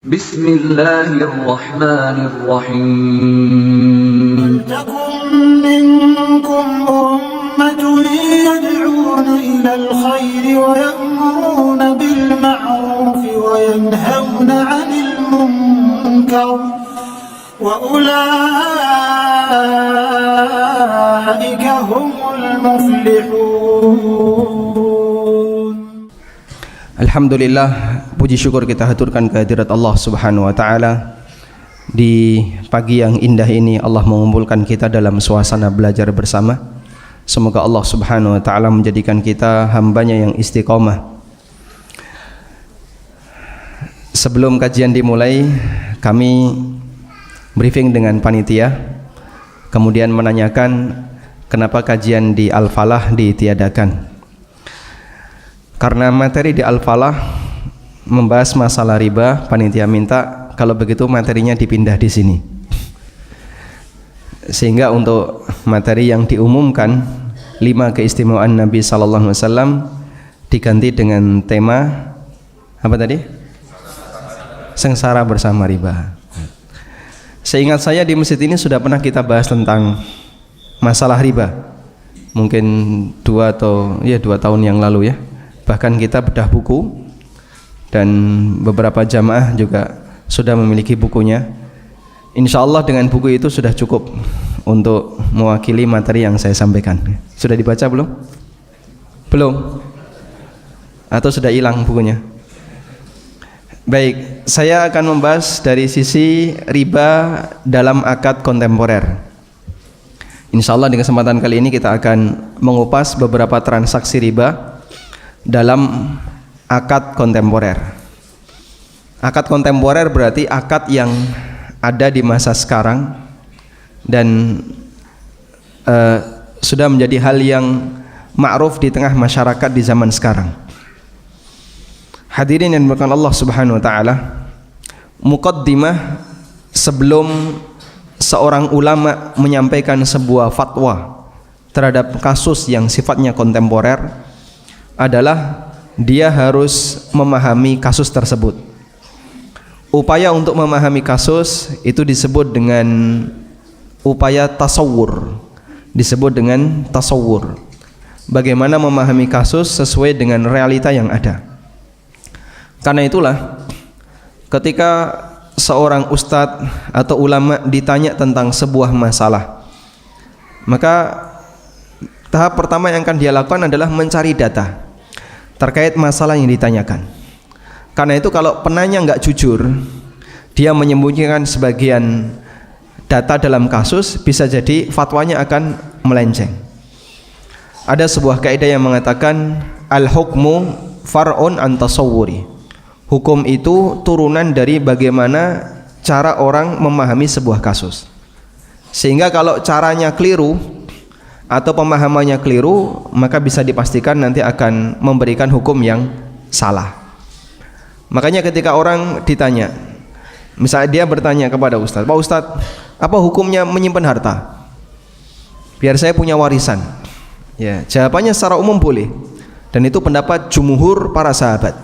Bismillahirrahmanirrahim. Waltakum minkum ummatun yad'una ilal khairi wa ya'muruna bil ma'rufi wa yanhauna 'anil munkar wa ulaika humul muflihun. Alhamdulillah, puji syukur kita haturkan kehadirat Allah Subhanahu wa taala. Di pagi yang indah ini Allah mengumpulkan kita dalam suasana belajar bersama. Semoga Allah Subhanahu wa taala menjadikan kita hambanya yang istiqomah. Sebelum kajian dimulai, kami briefing dengan panitia, kemudian menanyakan kenapa kajian di Al-Falah ditiadakan. Karena materi di Al-Falah membahas masalah riba, panitia minta kalau begitu materinya dipindah di sini. Sehingga untuk materi yang diumumkan 5 keistimewaan Nabi sallallahu alaihi wasallam diganti dengan tema apa tadi? Sengsara bersama riba. Seingat saya di masjid ini sudah pernah kita bahas tentang masalah riba. Mungkin 2 tahun yang lalu ya. Bahkan kita bedah buku dan beberapa jamaah juga sudah memiliki bukunya. Insya Allah dengan buku itu sudah cukup untuk mewakili materi yang saya sampaikan. Sudah dibaca belum? Belum? Atau sudah hilang bukunya? Baik, saya akan membahas dari sisi riba dalam akad kontemporer. Insya Allah di kesempatan kali ini kita akan mengupas beberapa transaksi riba dalam akad kontemporer. Akad kontemporer berarti akad yang ada di masa sekarang dan sudah menjadi hal yang ma'ruf di tengah masyarakat di zaman sekarang. Hadirin yang dimuliakan Allah Subhanahu wa taala, muqaddimah sebelum seorang ulama menyampaikan sebuah fatwa terhadap kasus yang sifatnya kontemporer adalah dia harus memahami kasus tersebut. Upaya untuk memahami kasus itu disebut dengan upaya tasawwur. Disebut dengan tasawwur. Bagaimana memahami kasus sesuai dengan realita yang ada. Karena itulah ketika seorang ustadz atau ulama ditanya tentang sebuah masalah, maka tahap pertama yang akan dia lakukan adalah mencari data terkait masalah yang ditanyakan. Karena itu kalau penanya nggak jujur, dia menyembunyikan sebagian data dalam kasus, bisa jadi fatwanya akan melenceng. Ada sebuah kaidah yang mengatakan al-hukmu far'un an tasawwuri. Hukum itu turunan dari bagaimana cara orang memahami sebuah kasus. Sehingga kalau caranya keliru atau pemahamannya keliru, maka bisa dipastikan nanti akan memberikan hukum yang salah. Makanya ketika orang ditanya, misalnya dia bertanya kepada Ustadz, Pak Ustadz, apa hukumnya menyimpan harta biar saya punya warisan? Ya, jawabannya secara umum boleh, dan itu pendapat jumhur para sahabat,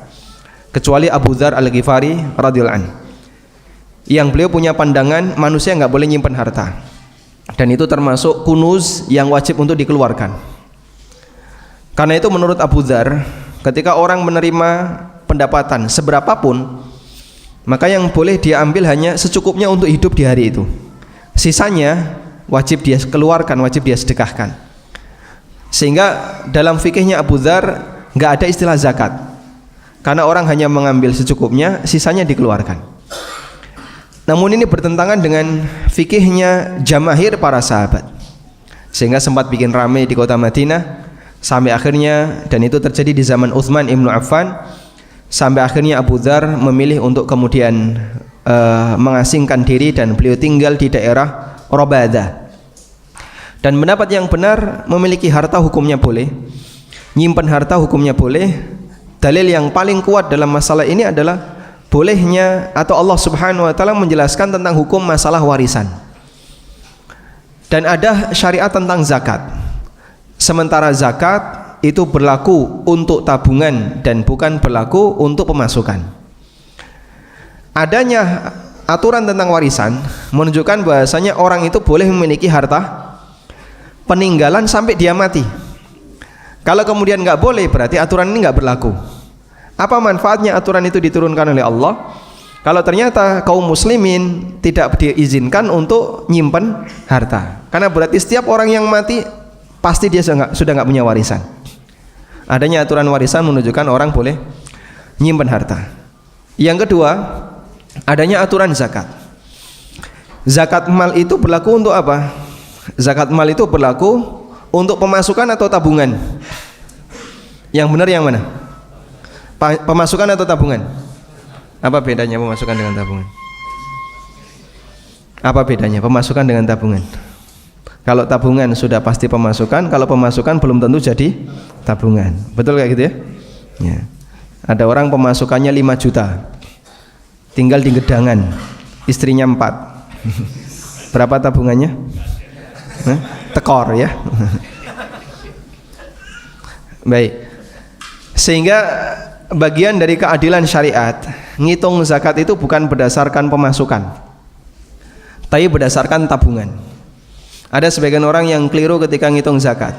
kecuali Abu Dzar Al-Ghifari radhiyallahu anhu, yang beliau punya pandangan manusia nggak boleh nyimpan harta, dan itu termasuk kunuz yang wajib untuk dikeluarkan. Karena itu menurut Abu Dzar, ketika orang menerima pendapatan seberapapun, maka yang boleh dia ambil hanya secukupnya untuk hidup di hari itu. Sisanya wajib dia keluarkan, wajib dia sedekahkan. Sehingga dalam fikihnya Abu Dzar nggak ada istilah zakat, karena orang hanya mengambil secukupnya, sisanya dikeluarkan. Namun ini bertentangan dengan fikihnya jamahir para sahabat, sehingga sempat bikin ramai di kota Madinah sampai akhirnya, dan itu terjadi di zaman Utsman ibnu Affan, sampai akhirnya Abu Dzar memilih untuk kemudian mengasingkan diri dan beliau tinggal di daerah Rabadah. Dan pendapat yang benar, memiliki harta hukumnya boleh, nyimpan harta hukumnya boleh. Dalil yang paling kuat dalam masalah ini adalah bolehnya atau Allah Subhanahu wa taala menjelaskan tentang hukum masalah warisan. Dan ada syariat tentang zakat. Sementara zakat itu berlaku untuk tabungan dan bukan berlaku untuk pemasukan. adanya aturan tentang warisan menunjukkan bahasanya orang itu boleh memiliki harta peninggalan sampai dia mati. Kalau kemudian nggak boleh, berarti aturan ini nggak berlaku. Apa manfaatnya aturan itu diturunkan oleh Allah? Kalau ternyata kaum muslimin tidak diizinkan untuk nyimpen harta, karena berarti setiap orang yang mati pasti dia sudah nggak punya warisan. Adanya aturan warisan menunjukkan orang boleh nyimpen harta. Yang kedua, adanya aturan zakat. Zakat mal itu berlaku untuk apa? Zakat mal itu berlaku untuk pemasukan atau tabungan? Yang benar yang mana? Pemasukan atau tabungan? Apa bedanya pemasukan dengan tabungan? Apa bedanya pemasukan dengan tabungan? Kalau tabungan sudah pasti pemasukan, kalau pemasukan belum tentu jadi tabungan. Betul kayak gitu ya? Ya. Ada orang pemasukannya 5 juta, tinggal di gedangan, istrinya 4. Berapa tabungannya? Tekor ya. Baik. Sehingga bagian dari keadilan syariat, ngitung zakat itu bukan berdasarkan pemasukan, tapi berdasarkan tabungan. Ada sebagian orang yang keliru ketika ngitung zakat.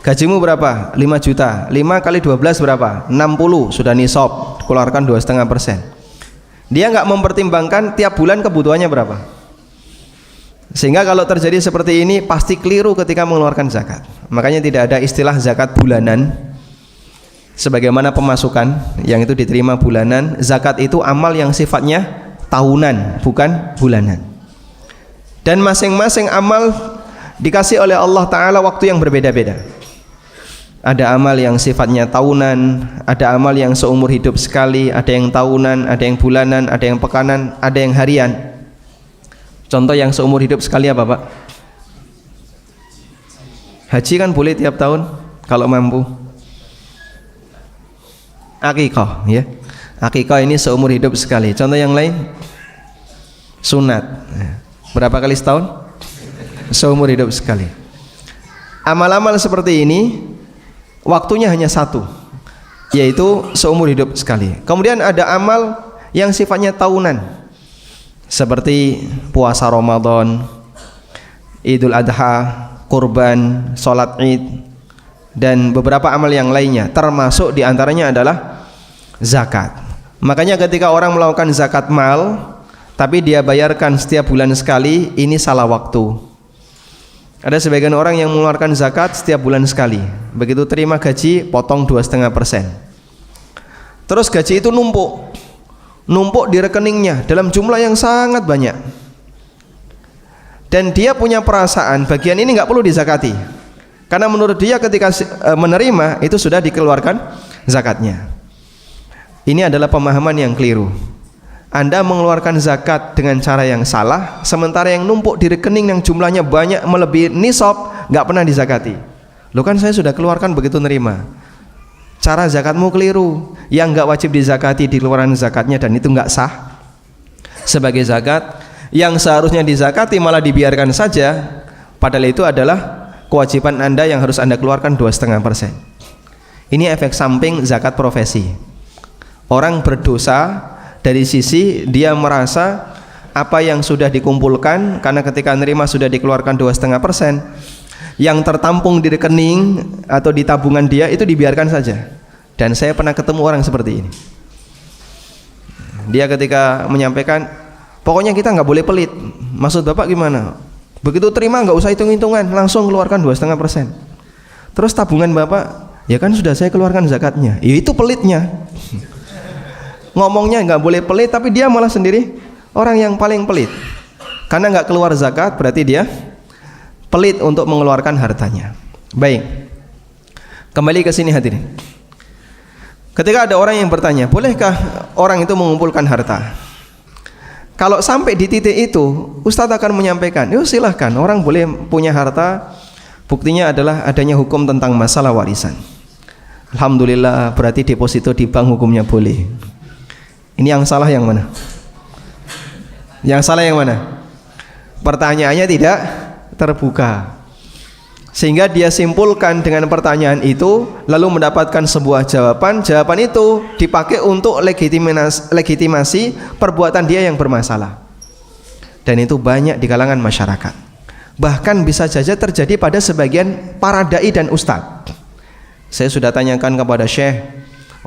Gajimu berapa? 5 juta. 5 kali 12 berapa? 60. Sudah nisab, keluarkan 2,5%. Dia nggak mempertimbangkan tiap bulan kebutuhannya berapa. Sehingga kalau terjadi seperti ini pasti keliru ketika mengeluarkan zakat. Makanya tidak ada istilah zakat bulanan sebagaimana pemasukan yang itu diterima bulanan. Zakat itu amal yang sifatnya tahunan, bukan bulanan. Dan masing-masing amal dikasih oleh Allah Ta'ala waktu yang berbeda-beda. Ada amal yang sifatnya tahunan, ada amal yang seumur hidup sekali, ada yang tahunan, ada yang bulanan, ada yang pekanan, ada yang harian. Contoh yang seumur hidup sekali apa Pak? Haji kan boleh tiap tahun kalau mampu. Akikah ya. Akikah ini seumur hidup sekali. Contoh yang lain? Sunat. Berapa kali setahun? Seumur hidup sekali. Amal-amal seperti ini waktunya hanya satu, yaitu seumur hidup sekali. Kemudian ada amal yang sifatnya tahunan, seperti puasa Ramadan, Idul Adha, kurban, sholat Id, dan beberapa amal yang lainnya. Termasuk diantaranya adalah zakat. Makanya ketika orang melakukan zakat mal tapi dia bayarkan setiap bulan sekali, ini salah waktu. Ada sebagian orang yang mengeluarkan zakat setiap bulan sekali. Begitu terima gaji, potong 2,5%. Terus gaji itu numpuk di rekeningnya dalam jumlah yang sangat banyak. Dan dia punya perasaan bagian ini nggak perlu dizakati, karena menurut dia ketika menerima itu sudah dikeluarkan zakatnya. Ini adalah pemahaman yang keliru. Anda mengeluarkan zakat dengan cara yang salah, sementara yang numpuk di rekening yang jumlahnya banyak melebihi nisab nggak pernah dizakati. Loh kan saya sudah keluarkan begitu nerima. Cara zakatmu keliru. Yang nggak wajib dizakati dikeluarkan zakatnya, dan itu nggak sah sebagai zakat. Yang seharusnya dizakati malah dibiarkan saja, padahal itu adalah kewajiban Anda yang harus Anda keluarkan 2,5%. Ini efek samping zakat profesi. Orang berdosa dari sisi dia merasa apa yang sudah dikumpulkan, karena ketika nerima sudah dikeluarkan 2,5%, yang tertampung di rekening atau di tabungan dia itu dibiarkan saja. Dan saya pernah ketemu orang seperti ini. Dia ketika menyampaikan, pokoknya kita nggak boleh pelit. Maksud Bapak gimana? Begitu terima nggak usah hitung-hitungan, langsung keluarkan 2,5%. Terus tabungan Bapak, ya kan sudah saya keluarkan zakatnya. Ya itu pelitnya. Ngomongnya nggak boleh pelit, tapi dia malah sendiri orang yang paling pelit. Karena nggak keluar zakat, berarti dia pelit untuk mengeluarkan hartanya. Baik, kembali ke sini hadirin. Ketika ada orang yang bertanya, bolehkah orang itu mengumpulkan harta? Kalau sampai di titik itu, Ustadz akan menyampaikan, yuk silahkan, orang boleh punya harta. Buktinya adalah adanya hukum tentang masalah warisan. Alhamdulillah, berarti deposito di bank hukumnya boleh. Ini yang salah yang mana? Yang salah yang mana? Pertanyaannya tidak terbuka. sehingga dia simpulkan dengan pertanyaan itu, lalu mendapatkan sebuah jawaban. Jawaban itu dipakai untuk legitimasi perbuatan dia yang bermasalah, dan itu banyak di kalangan masyarakat. Bahkan bisa saja terjadi pada sebagian para dai dan ustadz. Saya sudah tanyakan kepada syekh,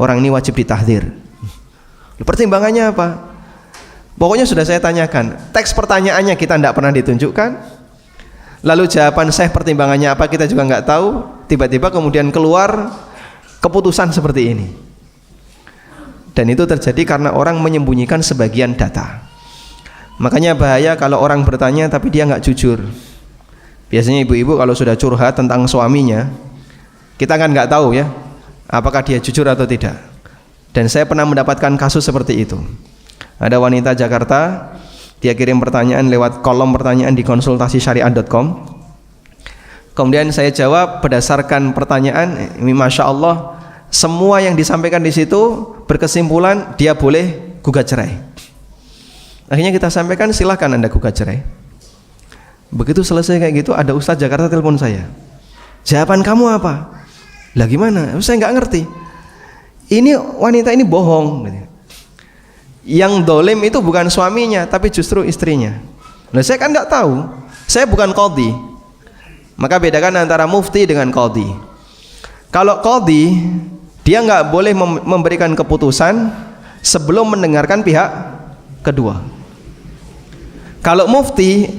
orang ini wajib ditahdzir. Pertimbangannya apa? Pokoknya sudah saya tanyakan, teks pertanyaannya kita tidak pernah ditunjukkan, lalu jawaban saya pertimbangannya apa kita juga nggak tahu. Tiba-tiba kemudian keluar keputusan seperti ini, dan itu terjadi karena orang menyembunyikan sebagian data. Makanya bahaya kalau orang bertanya tapi dia nggak jujur. Biasanya ibu-ibu kalau sudah curhat tentang suaminya, kita kan nggak tahu ya apakah dia jujur atau tidak. Dan saya pernah mendapatkan kasus seperti itu. Ada wanita Jakarta, dia kirim pertanyaan lewat kolom pertanyaan di konsultasisyariah.com. Kemudian saya jawab berdasarkan pertanyaan, Masya Allah, semua yang disampaikan di situ berkesimpulan dia boleh gugat cerai. Akhirnya kita sampaikan, silahkan Anda gugat cerai. Begitu selesai kayak gitu, ada Ustadz Jakarta telepon saya, jawaban kamu apa? Lah gimana? Saya nggak ngerti. Ini wanita ini bohong. Yang dolim itu bukan suaminya, tapi justru istrinya. Nah, saya kan nggak tahu, saya bukan qadhi. Maka bedakan antara mufti dengan qadhi. Kalau qadhi, dia nggak boleh memberikan keputusan sebelum mendengarkan pihak kedua. Kalau mufti,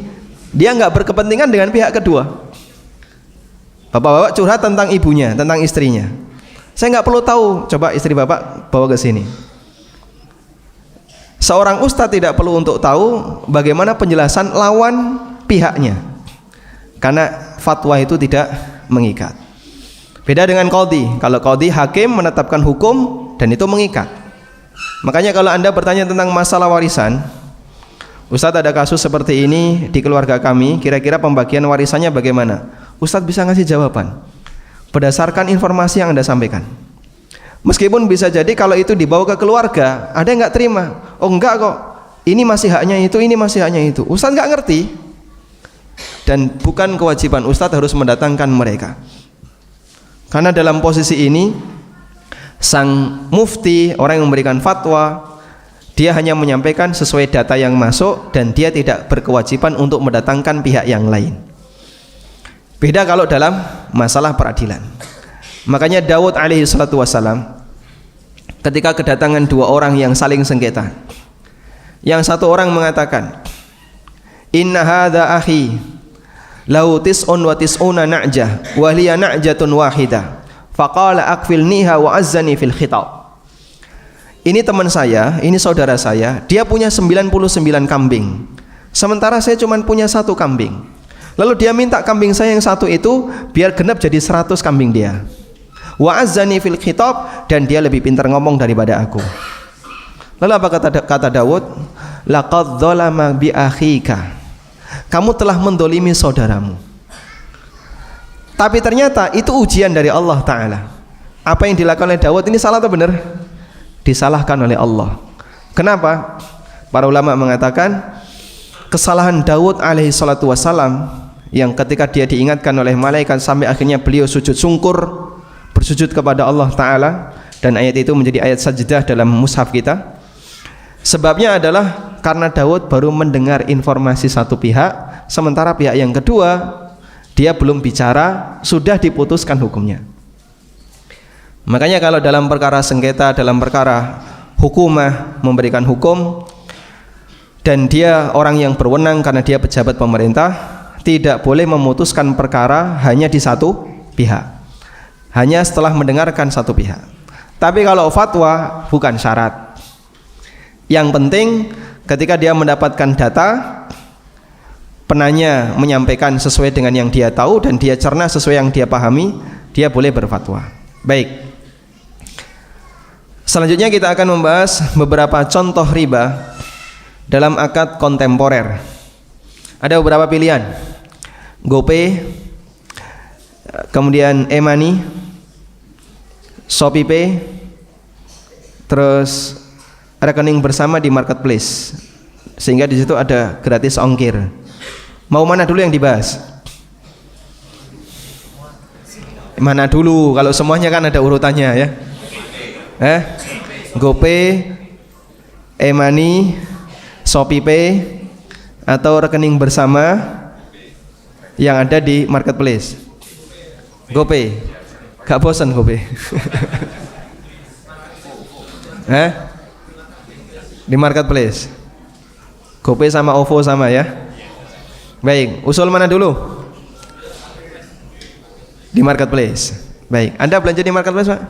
dia nggak berkepentingan dengan pihak kedua. Bapak-bapak curhat tentang ibunya, tentang istrinya. Saya nggak perlu tahu, coba istri bapak bawa ke sini. Seorang ustadz tidak perlu untuk tahu bagaimana penjelasan lawan pihaknya, karena fatwa itu tidak mengikat. Beda dengan qadhi. Kalau qadhi, hakim menetapkan hukum dan itu mengikat. Makanya kalau Anda bertanya tentang masalah warisan, Ustadz ada kasus seperti ini di keluarga kami, kira-kira pembagian warisannya bagaimana? Ustadz bisa ngasih jawaban berdasarkan informasi yang Anda sampaikan. Meskipun bisa jadi kalau itu dibawa ke keluarga, ada yang nggak terima. Oh enggak kok, ini masih haknya itu, ini masih haknya itu. Ustadz nggak ngerti, dan bukan kewajiban Ustadz harus mendatangkan mereka. Karena dalam posisi ini, sang mufti, orang yang memberikan fatwa, dia hanya menyampaikan sesuai data yang masuk, dan dia tidak berkewajiban untuk mendatangkan pihak yang lain. Beda kalau dalam masalah peradilan. Makanya Daud alaihi salatu wassalam, ketika kedatangan dua orang yang saling sengketa, yang satu orang mengatakan, inna hadza akhi lahu tis'un wa tis'una na'jah wa liya na'jatun wahidah faqala akfilniha wa azzani fil khitab. Ini teman saya, ini saudara saya, dia punya 99 kambing, sementara saya cuma punya 1 kambing. Lalu dia minta kambing saya yang 1 itu biar genap jadi 100 kambing dia. Wa azzani fil khitab, dan dia lebih pintar ngomong daripada aku. Lalu apa kata Daud? Laqad dzalama bi akhika, kamu telah mendolimi saudaramu. Tapi ternyata itu ujian dari Allah Ta'ala. Apa yang dilakukan oleh Daud ini salah atau benar? Disalahkan oleh Allah. Kenapa? Para ulama mengatakan kesalahan Daud alaihi salatu wassalam, yang ketika dia diingatkan oleh malaikat sampai akhirnya beliau sujud sungkur, bersujud kepada Allah Ta'ala, dan ayat itu menjadi ayat sajdah dalam mushaf kita. Sebabnya adalah karena Daud baru mendengar informasi satu pihak, sementara pihak yang kedua dia belum bicara, sudah diputuskan hukumnya. Makanya kalau dalam perkara sengketa, dalam perkara hukumah memberikan hukum, dan dia orang yang berwenang karena dia pejabat pemerintah, tidak boleh memutuskan perkara hanya di satu pihak, hanya setelah mendengarkan satu pihak. Tapi kalau fatwa bukan syarat. Yang penting ketika dia mendapatkan data, penanya menyampaikan sesuai dengan yang dia tahu dan dia cerna sesuai yang dia pahami, dia boleh berfatwa. Baik. Selanjutnya kita akan membahas beberapa contoh riba dalam akad kontemporer. Ada beberapa pilihan: GoPay, kemudian e-money, Shopee Pay, terus rekening bersama di marketplace, sehingga di situ ada gratis ongkir. Mau mana dulu yang dibahas? Mana dulu? Kalau semuanya kan ada urutannya ya. GoPay, e-money, ShopeePay, atau rekening bersama yang ada di marketplace. GoPay. Gak bosan GoPay? Di marketplace. GoPay sama OVO sama ya. Baik, usul mana dulu? Di marketplace. Baik, Anda belanja di marketplace, Pak?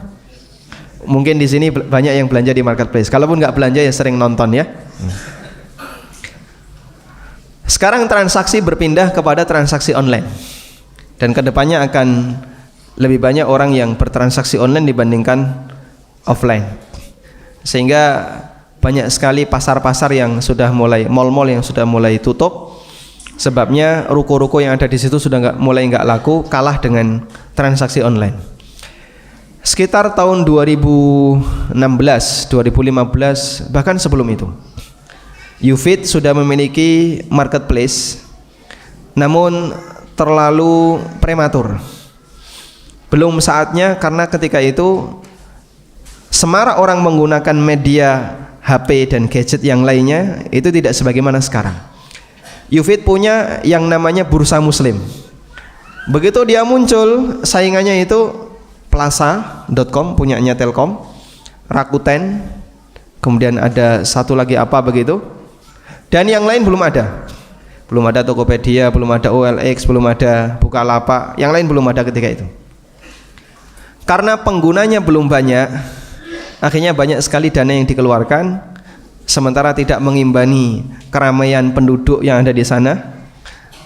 Mungkin di sini banyak yang belanja di marketplace. Kalaupun nggak belanja ya sering nonton ya. Sekarang transaksi berpindah kepada transaksi online, dan kedepannya akan lebih banyak orang yang bertransaksi online dibandingkan offline. Sehingga banyak sekali pasar-pasar yang sudah mulai, mal-mal yang sudah mulai tutup. Sebabnya ruko-ruko yang ada di situ sudah mulai nggak laku, kalah dengan transaksi online. Sekitar tahun 2016, 2015, bahkan sebelum itu, Ufit sudah memiliki marketplace, namun terlalu prematur. Belum saatnya, karena ketika itu semarak orang menggunakan media HP dan gadget yang lainnya itu tidak sebagaimana sekarang. Ufit punya yang namanya bursa muslim. Begitu dia muncul, saingannya itu Plaza.com punyanya Telkom, Rakuten, kemudian ada satu lagi apa begitu, dan yang lain belum ada. Belum ada Tokopedia, belum ada OLX, belum ada Bukalapak, yang lain belum ada ketika itu. Karena penggunanya belum banyak, akhirnya banyak sekali dana yang dikeluarkan, sementara tidak mengimbangi keramaian penduduk yang ada di sana.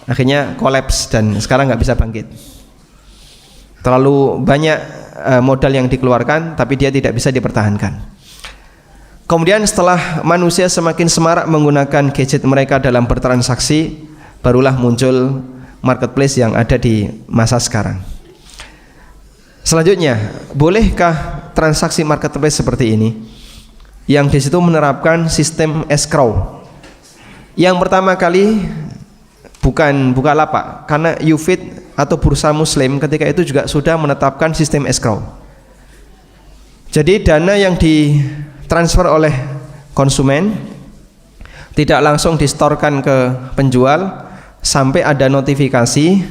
Akhirnya kolaps dan sekarang nggak bisa bangkit. Terlalu banyak modal yang dikeluarkan, tapi dia tidak bisa dipertahankan. Kemudian setelah manusia semakin semarak menggunakan gadget mereka dalam bertransaksi, barulah muncul marketplace yang ada di masa sekarang. Selanjutnya, bolehkah transaksi marketplace seperti ini? Yang di situ menerapkan sistem escrow. Yang pertama kali bukan Bukalapak, karena Ufit atau bursa muslim ketika itu juga sudah menetapkan sistem escrow. Jadi dana yang ditransfer oleh konsumen tidak langsung distorkan ke penjual sampai ada notifikasi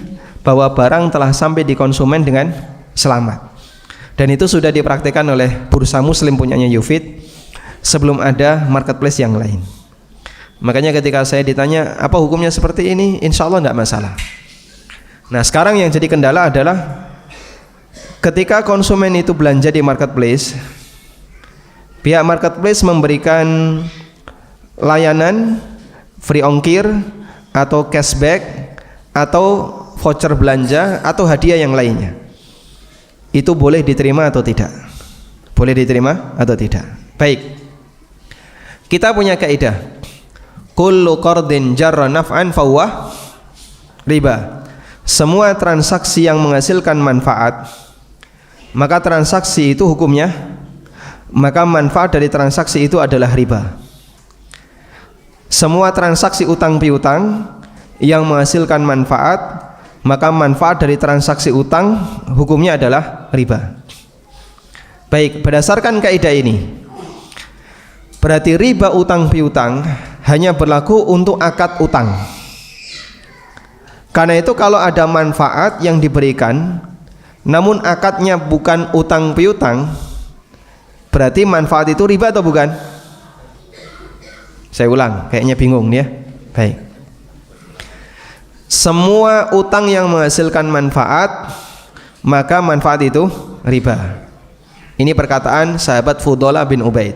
bahwa barang telah sampai di konsumen dengan selamat. Dan itu sudah dipraktikkan oleh bursa muslim punyanya Ufit sebelum ada marketplace yang lain. Makanya ketika saya ditanya apa hukumnya seperti ini, insya Allah tidak masalah. Nah sekarang yang jadi kendala adalah ketika konsumen itu belanja di marketplace, pihak marketplace memberikan layanan free ongkir atau cashback atau voucher belanja atau hadiah yang lainnya. Itu boleh diterima atau tidak? Boleh diterima atau tidak? Baik, kita punya kaidah, kullu qardin jarra naf'an fahuwa riba. Semua transaksi yang menghasilkan manfaat, maka transaksi itu hukumnya, maka manfaat dari transaksi itu adalah riba. Semua transaksi utang piutang yang menghasilkan manfaat, maka manfaat dari transaksi utang hukumnya adalah riba. Baik, berdasarkan kaidah ini, berarti riba utang piutang hanya berlaku untuk akad utang. Karena itu kalau ada manfaat yang diberikan namun akadnya bukan utang piutang, berarti manfaat itu riba atau bukan? Saya ulang, kayaknya bingung nih ya. Baik, semua utang yang menghasilkan manfaat, maka manfaat itu riba. Ini perkataan sahabat Fudalah bin Ubaid.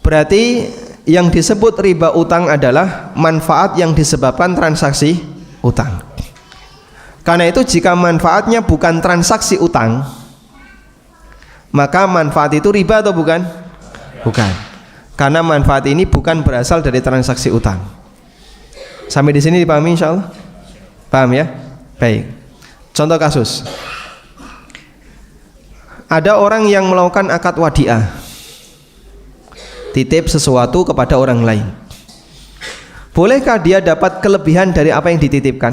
Berarti yang disebut riba utang adalah manfaat yang disebabkan transaksi utang. Karena itu jika manfaatnya bukan transaksi utang, maka manfaat itu riba atau bukan? Bukan. Karena manfaat ini bukan berasal dari transaksi utang. Sampai di sini dipahami insyaallah? Paham ya? Baik. Contoh kasus. Ada orang yang melakukan akad wadiah, titip sesuatu kepada orang lain. Bolehkah dia dapat kelebihan dari apa yang dititipkan?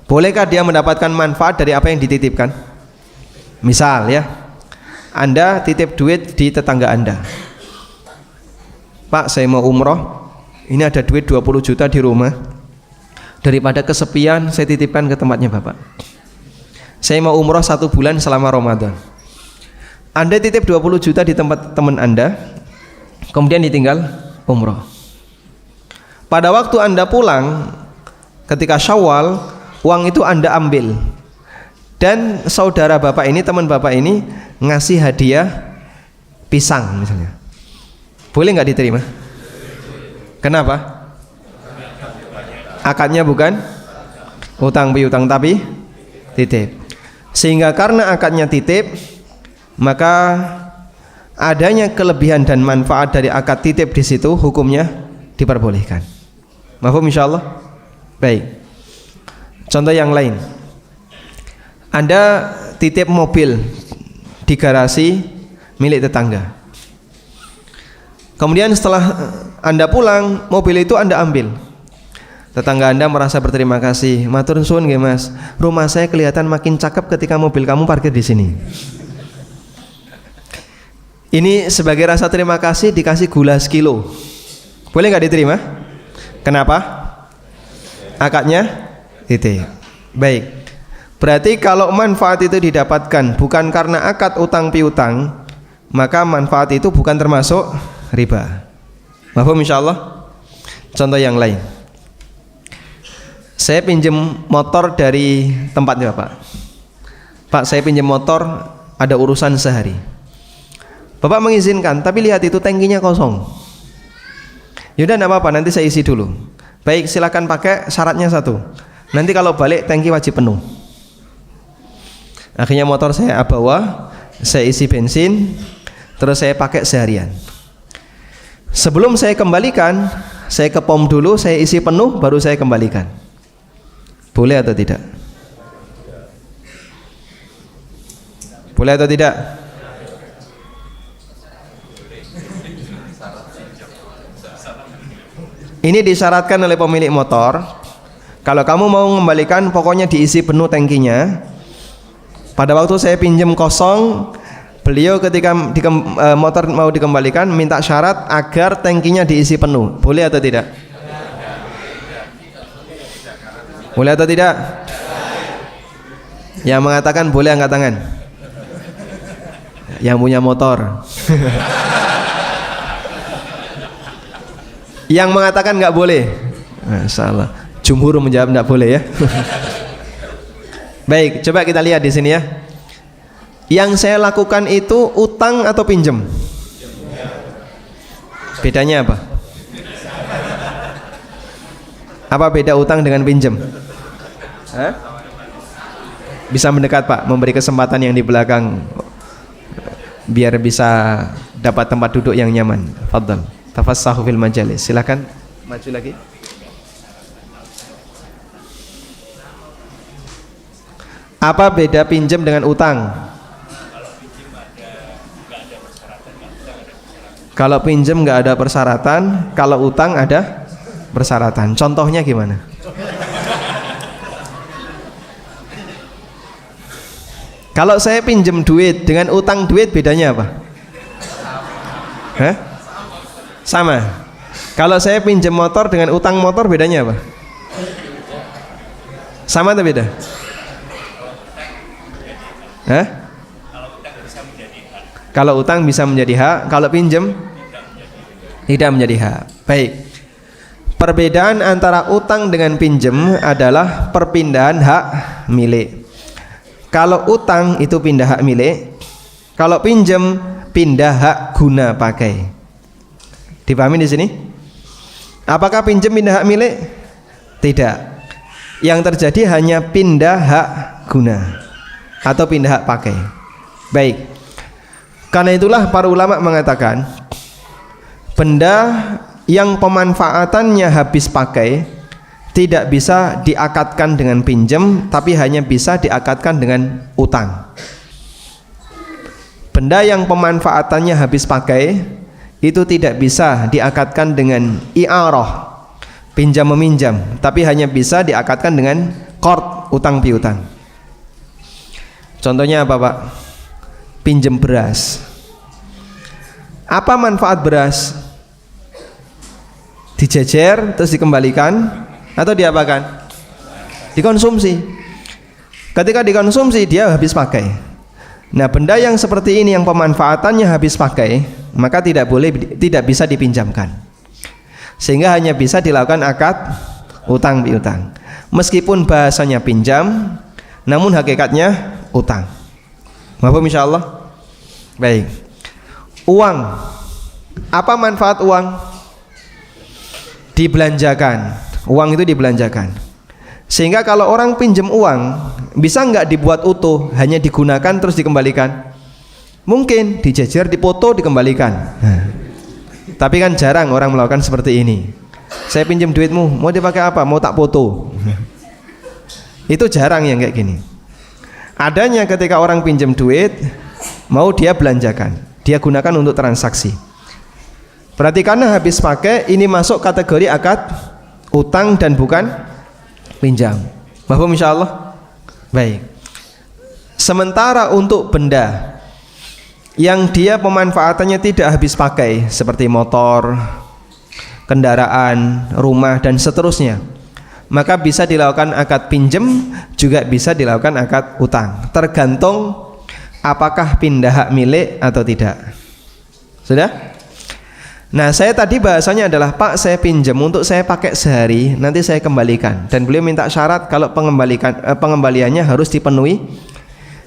Bolehkah dia mendapatkan manfaat dari apa yang dititipkan? Misal ya, Anda titip duit di tetangga Anda. Pak, saya mau umroh, ini ada duit 20 juta di rumah. Daripada kesepian, saya titipkan ke tempatnya Bapak. Saya mau umroh 1 bulan selama Ramadan. Anda titip 20 juta di tempat teman Anda, kemudian ditinggal umroh. Pada waktu Anda pulang, ketika Syawal, uang itu Anda ambil. Dan saudara Bapak ini, teman Bapak ini ngasih hadiah pisang misalnya. Boleh nggak diterima? Kenapa? Akadnya bukan utang piutang tapi titip. Sehingga karena akadnya titip, maka adanya kelebihan dan manfaat dari akad titip di situ hukumnya diperbolehkan. Mafhum insyaallah? Baik. Contoh yang lain. Anda titip mobil di garasi milik tetangga. Kemudian setelah Anda pulang, mobil itu Anda ambil. Tetangga Anda merasa berterima kasih. Matur suwun nggih Mas, rumah saya kelihatan makin cakep ketika mobil kamu parkir di sini. Ini sebagai rasa terima kasih dikasih gula sekilo. Boleh nggak diterima? Kenapa? Akadnya titip. Baik. Berarti kalau manfaat itu didapatkan bukan karena akad utang piutang, maka manfaat itu bukan termasuk riba. Mafhum insyaallah? Contoh yang lain. Saya pinjam motor dari tempatnya Bapak. Pak, saya pinjam motor, ada urusan sehari. Bapak mengizinkan, tapi lihat itu tangkinya kosong. Yaudah enggak apa-apa, nanti saya isi dulu. Baik, silakan pakai, syaratnya satu. Nanti kalau balik tangki wajib penuh. Akhirnya motor saya bawa, saya isi bensin, terus saya pakai seharian. Sebelum saya kembalikan, saya ke pom dulu, saya isi penuh, baru saya kembalikan. Boleh atau tidak? Boleh atau tidak? Ini disyaratkan oleh pemilik motor. Kalau kamu mau mengembalikan, pokoknya diisi penuh tangkinya. Pada waktu saya pinjam kosong, beliau ketika motor mau dikembalikan minta syarat agar tangkinya diisi penuh. Boleh atau tidak? Boleh atau tidak? Yang mengatakan boleh angkat tangan. Yang punya motor. Yang mengatakan nggak boleh. Masalah. Jumhur menjawab nggak boleh ya. Baik, coba kita lihat di sini ya. Yang saya lakukan itu utang atau pinjam? Bedanya apa? Apa beda utang dengan pinjam? Hah? Bisa mendekat Pak, memberi kesempatan yang di belakang biar bisa dapat tempat duduk yang nyaman. Fadhal. Tafassahu fil majalis. Silakan maju lagi. Apa beda pinjam dengan utang? Kalau pinjam nggak ada persyaratan, kalau utang ada persyaratan. Contohnya gimana? Kalau saya pinjam duit dengan utang duit bedanya apa? Hah? Sama. Kalau saya pinjam motor dengan utang motor bedanya apa? Sama atau beda? Hah? Kalau utang bisa menjadi hak, kalau pinjam tidak menjadi hak. Baik. Perbedaan antara utang dengan pinjam adalah perpindahan hak milik. Kalau utang itu pindah hak milik, kalau pinjam pindah hak guna pakai. Dipahami di sini? Apakah pinjam pindah hak milik? Tidak. Yang terjadi hanya pindah hak guna atau pindah hak pakai. Baik. Karena itulah para ulama mengatakan benda yang pemanfaatannya habis pakai tidak bisa diakatkan dengan pinjam, tapi hanya bisa diakatkan dengan utang. Benda yang pemanfaatannya habis pakai itu tidak bisa diakatkan dengan i'arah, pinjam meminjam, tapi hanya bisa diakatkan dengan qard, utang piutang. Contohnya apa Pak? Pinjem beras. Apa manfaat beras? Dijejer terus dikembalikan atau diapakan? Dikonsumsi. Ketika dikonsumsi dia habis pakai. Nah, benda yang seperti ini yang pemanfaatannya habis pakai, maka tidak bisa dipinjamkan. Sehingga hanya bisa dilakukan akad utang piutang. Meskipun bahasanya pinjam, namun hakikatnya utang. Mahfum insyaallah. Baik. Uang. Apa manfaat uang? Dibelanjakan. Uang itu dibelanjakan. Sehingga kalau orang pinjam uang, bisa nggak dibuat utuh, hanya digunakan terus dikembalikan? Mungkin dijejer, dipoto, dikembalikan. Tapi kan jarang orang melakukan seperti ini. Saya pinjam duitmu, mau dipakai apa? Mau tak foto. Itu jarang yang kayak gini. Adanya ketika orang pinjam duit, mau dia belanjakan, dia gunakan untuk transaksi. Berarti karena habis pakai, ini masuk kategori akad utang dan bukan pinjam. Mahfum insyaallah. Baik. Sementara untuk benda yang dia pemanfaatannya tidak habis pakai, seperti motor, kendaraan, rumah dan seterusnya, maka bisa dilakukan akad pinjam, juga bisa dilakukan akad utang. Tergantung apakah pindah hak milik atau tidak. Sudah? Nah, saya tadi bahasanya adalah, Pak, saya pinjam untuk saya pakai sehari, nanti saya kembalikan. Dan beliau minta syarat kalau pengembaliannya harus dipenuhi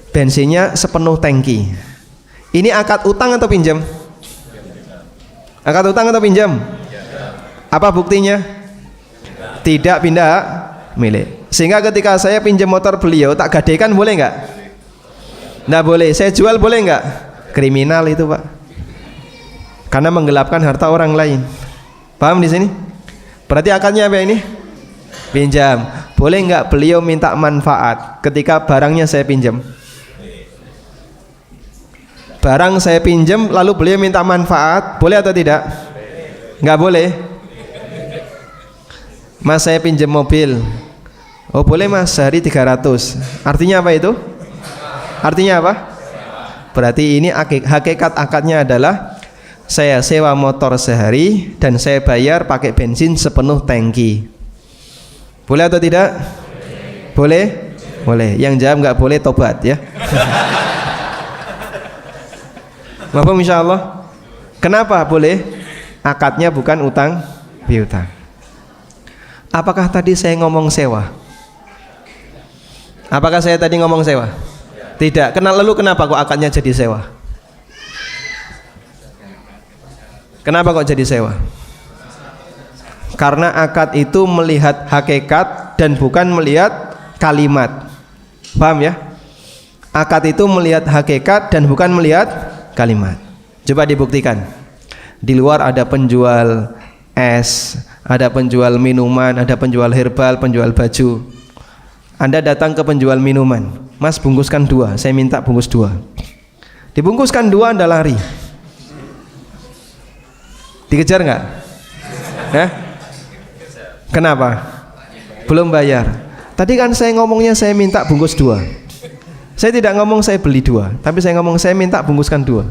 bensinnya sepenuh tangki. Ini akad utang atau pinjam? Akad utang atau pinjam? Apa buktinya? Tidak pindah hak milik. Sehingga ketika saya pinjam motor beliau, tak gadaikan boleh nggak? Nggak boleh. Saya jual boleh nggak? Kriminal itu, Pak. Karena menggelapkan harta orang lain. Paham di sini? Berarti akadnya apa ini? Pinjam. Boleh nggak beliau minta manfaat ketika barangnya saya pinjam? Barang saya pinjam lalu beliau minta manfaat, boleh atau tidak? Nggak boleh. Mas, saya pinjam mobil. Oh, boleh Mas, sehari 300. Artinya apa itu? Artinya apa? Berarti ini hakikat akadnya adalah saya sewa motor sehari dan saya bayar pakai bensin sepenuh tangki. Boleh atau tidak? Boleh? Boleh. Yang jawab nggak boleh tobat ya. Mahfum insyaallah. Kenapa boleh? Akadnya bukan utang piutang. Apakah tadi saya ngomong sewa? Apakah saya tadi ngomong sewa? Tidak. Lalu kenapa kok akadnya jadi sewa? Kenapa kok jadi sewa? Karena akad itu melihat hakikat dan bukan melihat kalimat. Paham ya? Akad itu melihat hakikat dan bukan melihat kalimat. Coba dibuktikan. Di luar ada penjual es, ada penjual minuman, ada penjual herbal, penjual baju. Anda datang ke penjual minuman, Mas, bungkuskan 2, saya minta bungkus 2. Dibungkuskan 2, Anda lari. Dikejar nggak? Kenapa? Belum bayar. Tadi kan saya ngomongnya saya minta bungkus 2. Saya tidak ngomong saya beli 2, tapi saya ngomong saya minta bungkuskan 2.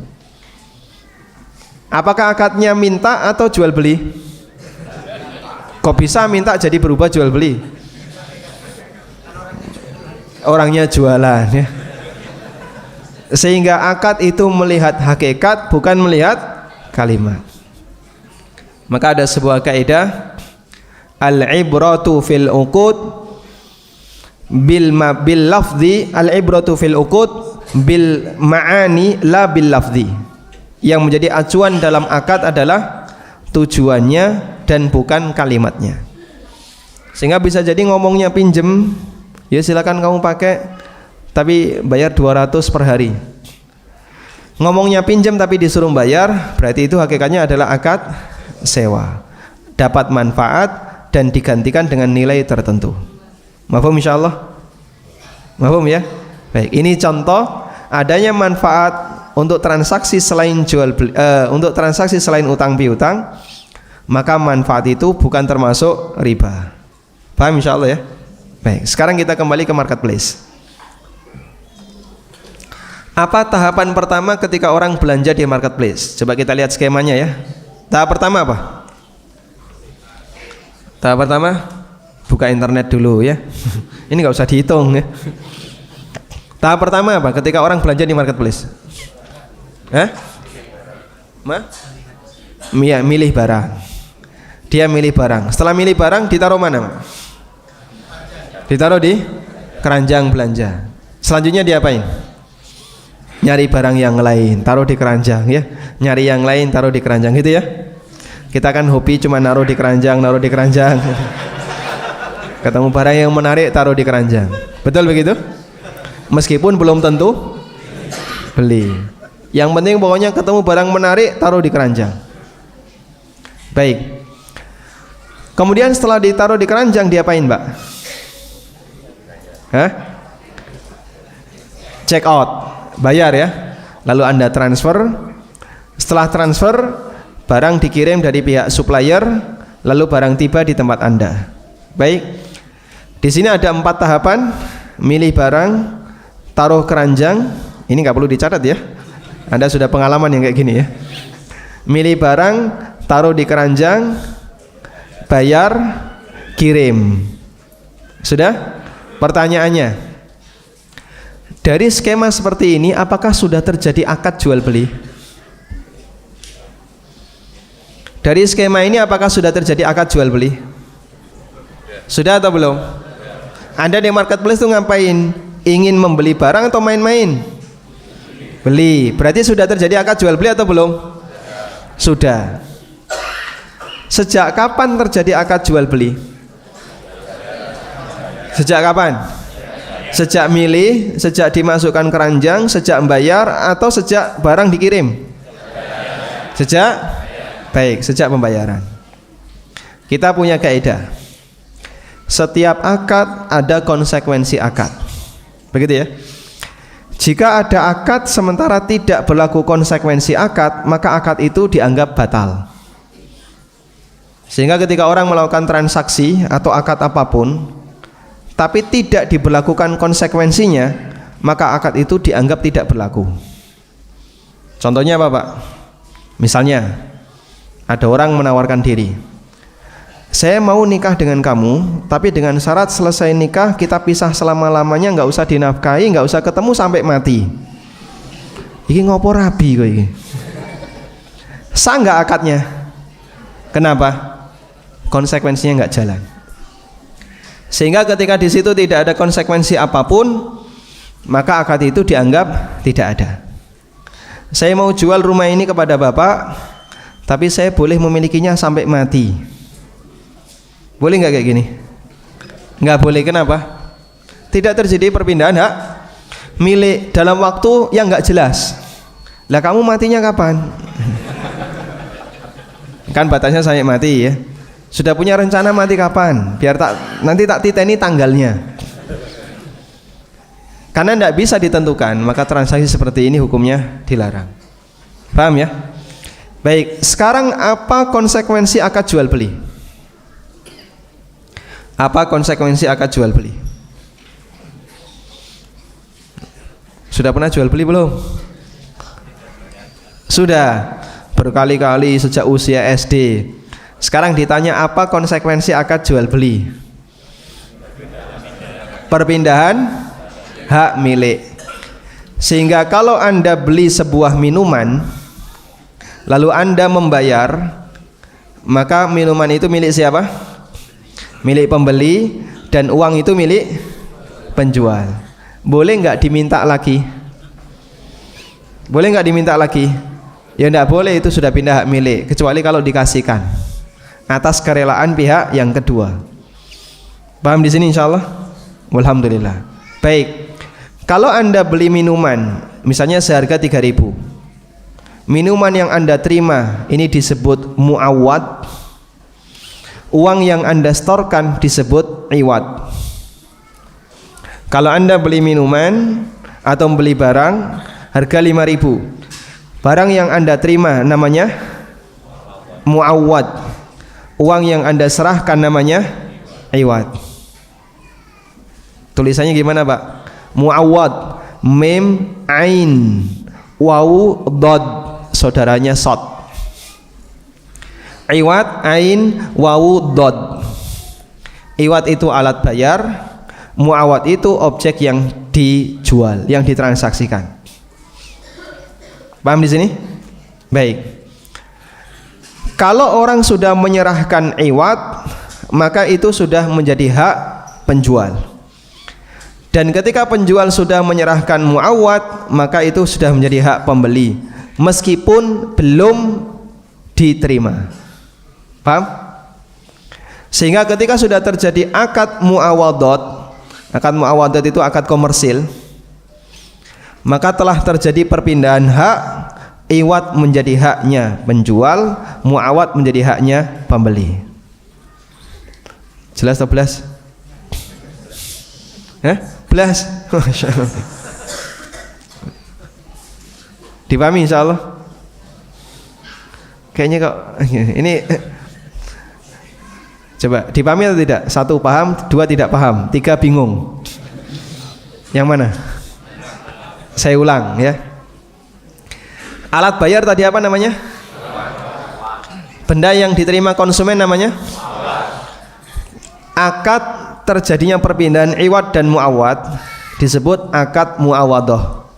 Apakah akadnya minta atau jual beli? Kok bisa minta jadi berubah jual beli? Orangnya jualan ya. Sehingga akad itu melihat hakikat bukan melihat kalimat. Maka ada sebuah kaidah, al-ibratu fil uqud bil lafzi, al-ibratu fil uqud bil ma'ani la bil lafzi. Yang menjadi acuan dalam akad adalah tujuannya dan bukan kalimatnya. Sehingga bisa jadi ngomongnya pinjem, ya silakan kamu pakai, tapi bayar 200 per hari. Ngomongnya pinjem tapi disuruh bayar, berarti itu hakikatnya adalah akad sewa, dapat manfaat dan digantikan dengan nilai tertentu. Mahfum insyaallah? Mahfum ya? Baik, ini contoh adanya manfaat untuk transaksi selain untuk transaksi selain utang piutang, maka manfaat itu bukan termasuk riba. Paham insyaallah ya? Baik, sekarang kita kembali ke marketplace. Apa tahapan pertama ketika orang belanja di marketplace? Coba kita lihat skemanya ya. Tahap pertama apa? Tahap pertama buka internet dulu ya. Ini nggak usah dihitung ya. Tahap pertama apa ketika orang belanja di marketplace? Milih barang. Dia milih barang. Setelah milih barang ditaruh mana? Ditaruh di keranjang belanja. Selanjutnya diapain? Nyari barang yang lain, taruh di keranjang ya. Nyari yang lain, taruh di keranjang gitu ya. Kita kan hobi cuma naruh di keranjang. Ketemu barang yang menarik, taruh di keranjang. Betul begitu? Meskipun belum tentu beli. Yang penting pokoknya ketemu barang menarik, taruh di keranjang. Baik. Kemudian setelah ditaruh di keranjang diapain, Mbak? Check out, bayar ya. Lalu Anda transfer. Setelah transfer, barang dikirim dari pihak supplier, lalu barang tiba di tempat Anda. Baik. Di sini ada 4 tahapan: milih barang, taruh keranjang. Ini nggak perlu dicatat ya. Anda sudah pengalaman yang kayak gini ya. Milih barang, taruh di keranjang, bayar, kirim. Sudah? Pertanyaannya, dari skema seperti ini apakah sudah terjadi akad jual beli? Dari skema ini apakah sudah terjadi akad jual beli? Sudah atau belum? Anda di marketplace itu ngapain? Ingin membeli barang atau main-main? Beli. Berarti sudah terjadi akad jual beli atau belum? Sudah. Sejak kapan terjadi akad jual beli? Sejak kapan? Sejak milih, sejak dimasukkan keranjang, sejak membayar, atau sejak barang dikirim? Sejak? Baik, sejak pembayaran. Kita punya kaidah. Setiap akad ada konsekuensi akad. Begitu ya? Jika ada akad sementara tidak berlaku konsekuensi akad, maka akad itu dianggap batal. Sehingga ketika orang melakukan transaksi atau akad apapun tapi tidak diberlakukan konsekuensinya, maka akad itu dianggap tidak berlaku. Contohnya apa, Pak? Misalnya ada orang menawarkan diri, saya mau nikah dengan kamu, tapi dengan syarat selesai nikah kita pisah selama-lamanya, nggak usah dinafkahi, nggak usah ketemu sampai mati. Iki ngopo rabi kok iki? Sah nggak akadnya? Kenapa? Konsekuensinya nggak jalan. Sehingga ketika di situ tidak ada konsekuensi apapun, maka akad itu dianggap tidak ada. Saya mau jual rumah ini kepada Bapak, tapi saya boleh memilikinya sampai mati. Boleh nggak kayak gini? Nggak boleh. Kenapa? Tidak terjadi perpindahan hak milik dalam waktu yang nggak jelas. Lah kamu matinya kapan? Kan batasnya sampai mati ya. Sudah punya rencana mati kapan? Biar nanti tak titeni tanggalnya. Karena tidak bisa ditentukan, maka transaksi seperti ini hukumnya dilarang. Paham ya? Baik, sekarang apa konsekuensi akad jual beli? Apa konsekuensi akad jual beli? Sudah pernah jual beli belum? Sudah, berkali-kali sejak usia SD. Sekarang ditanya apa konsekuensi akad jual beli? Perpindahan hak milik. Sehingga kalau Anda beli sebuah minuman lalu Anda membayar, maka minuman itu milik siapa? Milik pembeli, dan uang itu milik penjual. Boleh nggak diminta lagi? Boleh nggak diminta lagi? Ya nggak boleh, itu sudah pindah hak milik, kecuali kalau dikasihkan atas kerelaan pihak yang kedua. Paham di sini insyaallah? Alhamdulillah. Baik. Kalau Anda beli minuman misalnya seharga 3.000. Minuman yang Anda terima ini disebut muawwad. Uang yang Anda setorkan disebut iwad. Kalau Anda beli minuman atau beli barang harga 5.000. Barang yang Anda terima namanya muawwad. Uang yang Anda serahkan namanya iwad. Tulisannya gimana Pak? Muawwad, mim, ain, wawu, dod, saudaranya sod. Iwad, ain, wawu, dod. Iwad itu alat bayar, muawwad itu objek yang dijual, yang ditransaksikan. Paham di sini? Baik. Kalau orang sudah menyerahkan iwad, maka itu sudah menjadi hak penjual. Dan ketika penjual sudah menyerahkan muawwad, maka itu sudah menjadi hak pembeli, meskipun belum diterima. Paham? Sehingga ketika sudah terjadi akad muawadot itu akad komersil, maka telah terjadi perpindahan hak. Iwad menjadi haknya penjual, muawwad menjadi haknya pembeli. Jelas atau belas? Belas. Dipahami insyaallah? Kayaknya kok ini coba dipahami atau tidak? 1 paham, 2 tidak paham, 3 bingung. Yang mana? Saya ulang ya. Alat bayar tadi apa namanya? Benda yang diterima konsumen namanya? Akad terjadinya perpindahan iwad dan muawwad disebut akad muawadah.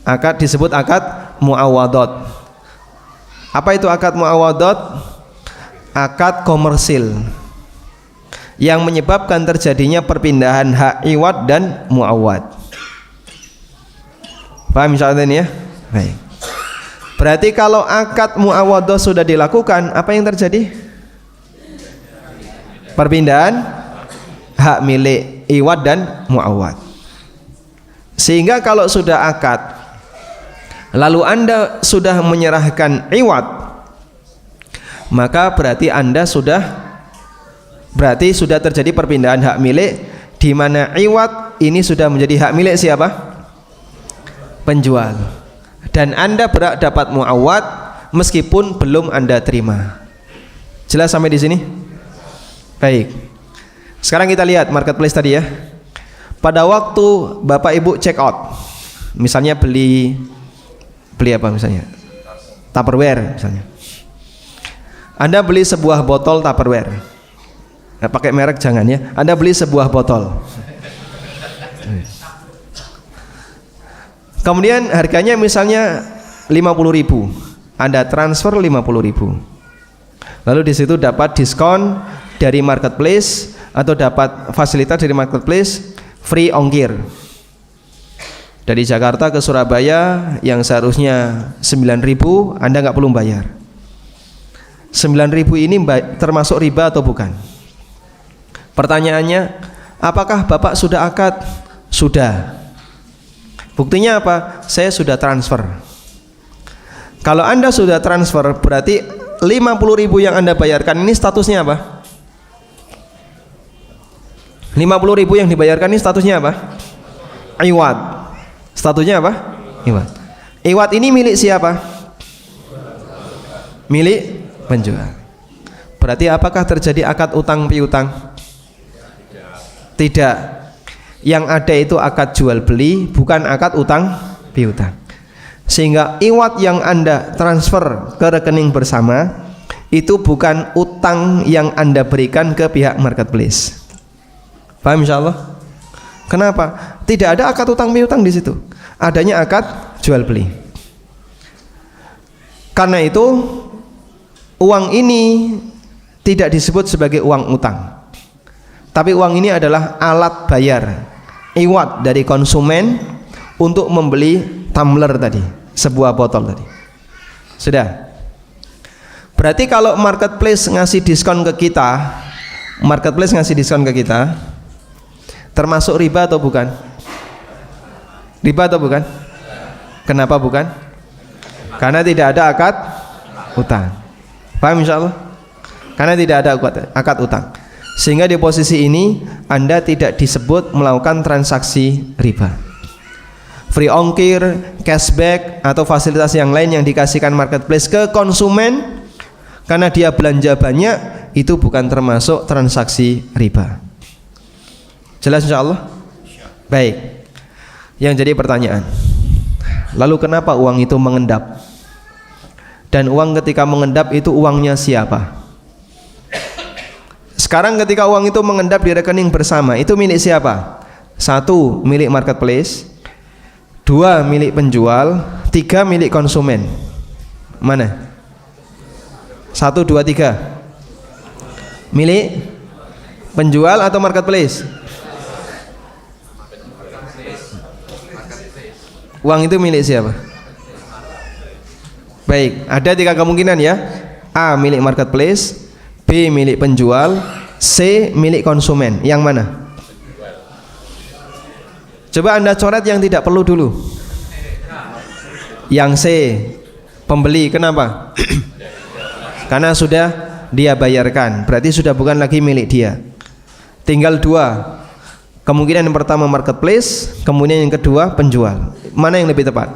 Akad disebut akad muawadot. Apa itu akad muawadot? Akad komersil yang menyebabkan terjadinya perpindahan hak iwad dan muawwad. Paham insyaallah ini ya? Baik. Berarti kalau akad muawadah sudah dilakukan, apa yang terjadi? Perpindahan hak milik iwad dan muawwad. Sehingga kalau sudah akad, lalu Anda sudah menyerahkan iwad, maka berarti sudah terjadi perpindahan hak milik, di mana iwad ini sudah menjadi hak milik siapa? Penjual. Dan Anda berhak dapat muawwad meskipun belum Anda terima. Jelas sampai di sini? Baik. Sekarang kita lihat marketplace tadi ya. Pada waktu Bapak Ibu check out, misalnya beli apa misalnya? Tupperware misalnya. Anda beli sebuah botol Tupperware. Nah, pakai merek jangan ya. Anda beli sebuah botol. Kemudian harganya misalnya 50.000, Anda transfer 50.000. Lalu di situ dapat diskon dari marketplace atau dapat fasilitas dari marketplace, free ongkir. Dari Jakarta ke Surabaya yang seharusnya 9.000, Anda nggak perlu bayar. 9.000 ini termasuk riba atau bukan? Pertanyaannya, apakah Bapak sudah akad? Sudah. Buktinya apa? Saya sudah transfer. Kalau Anda sudah transfer, berarti 50.000 yang Anda bayarkan ini statusnya apa? 50.000 yang dibayarkan ini statusnya apa? Iwad. Statusnya apa? Iwad. Iwad ini milik siapa? Milik penjual. Berarti apakah terjadi akad utang piutang? Tidak. Yang ada itu akad jual beli, bukan akad utang piutang. Sehingga iwad yang Anda transfer ke rekening bersama itu bukan utang yang Anda berikan ke pihak marketplace. Paham insyaallah? Kenapa? Tidak ada akad utang piutang di situ. Adanya akad jual beli. Karena itu uang ini tidak disebut sebagai uang utang. Tapi uang ini adalah alat bayar, iwad dari konsumen untuk membeli tumbler tadi, sebuah botol tadi. Sudah. Berarti kalau marketplace ngasih diskon ke kita, termasuk riba atau bukan? Riba atau bukan? Kenapa bukan? Karena tidak ada akad utang. Paham insyaallah? Karena tidak ada akad utang. Sehingga di posisi ini Anda tidak disebut melakukan transaksi riba. Free ongkir, cashback atau fasilitas yang lain yang dikasihkan marketplace ke konsumen karena dia belanja banyak, itu bukan termasuk transaksi riba. Jelas insyaallah? Baik. Yang jadi pertanyaan, lalu kenapa uang itu mengendap? Dan uang ketika mengendap itu uangnya siapa? Sekarang ketika uang itu mengendap di rekening bersama, itu milik siapa? 1, milik marketplace. 2, milik penjual. 3, milik konsumen. Mana? 1, 2, 3. Milik penjual atau marketplace? Uang itu milik siapa? Baik, ada 3 kemungkinan ya. A, milik marketplace. B, milik penjual. C, milik konsumen. Yang mana? Coba Anda coret yang tidak perlu dulu. Yang C, pembeli. Kenapa? Karena sudah dia bayarkan, berarti sudah bukan lagi milik dia. Tinggal 2. Kemungkinan yang pertama marketplace, kemudian yang kedua penjual. Mana yang lebih tepat?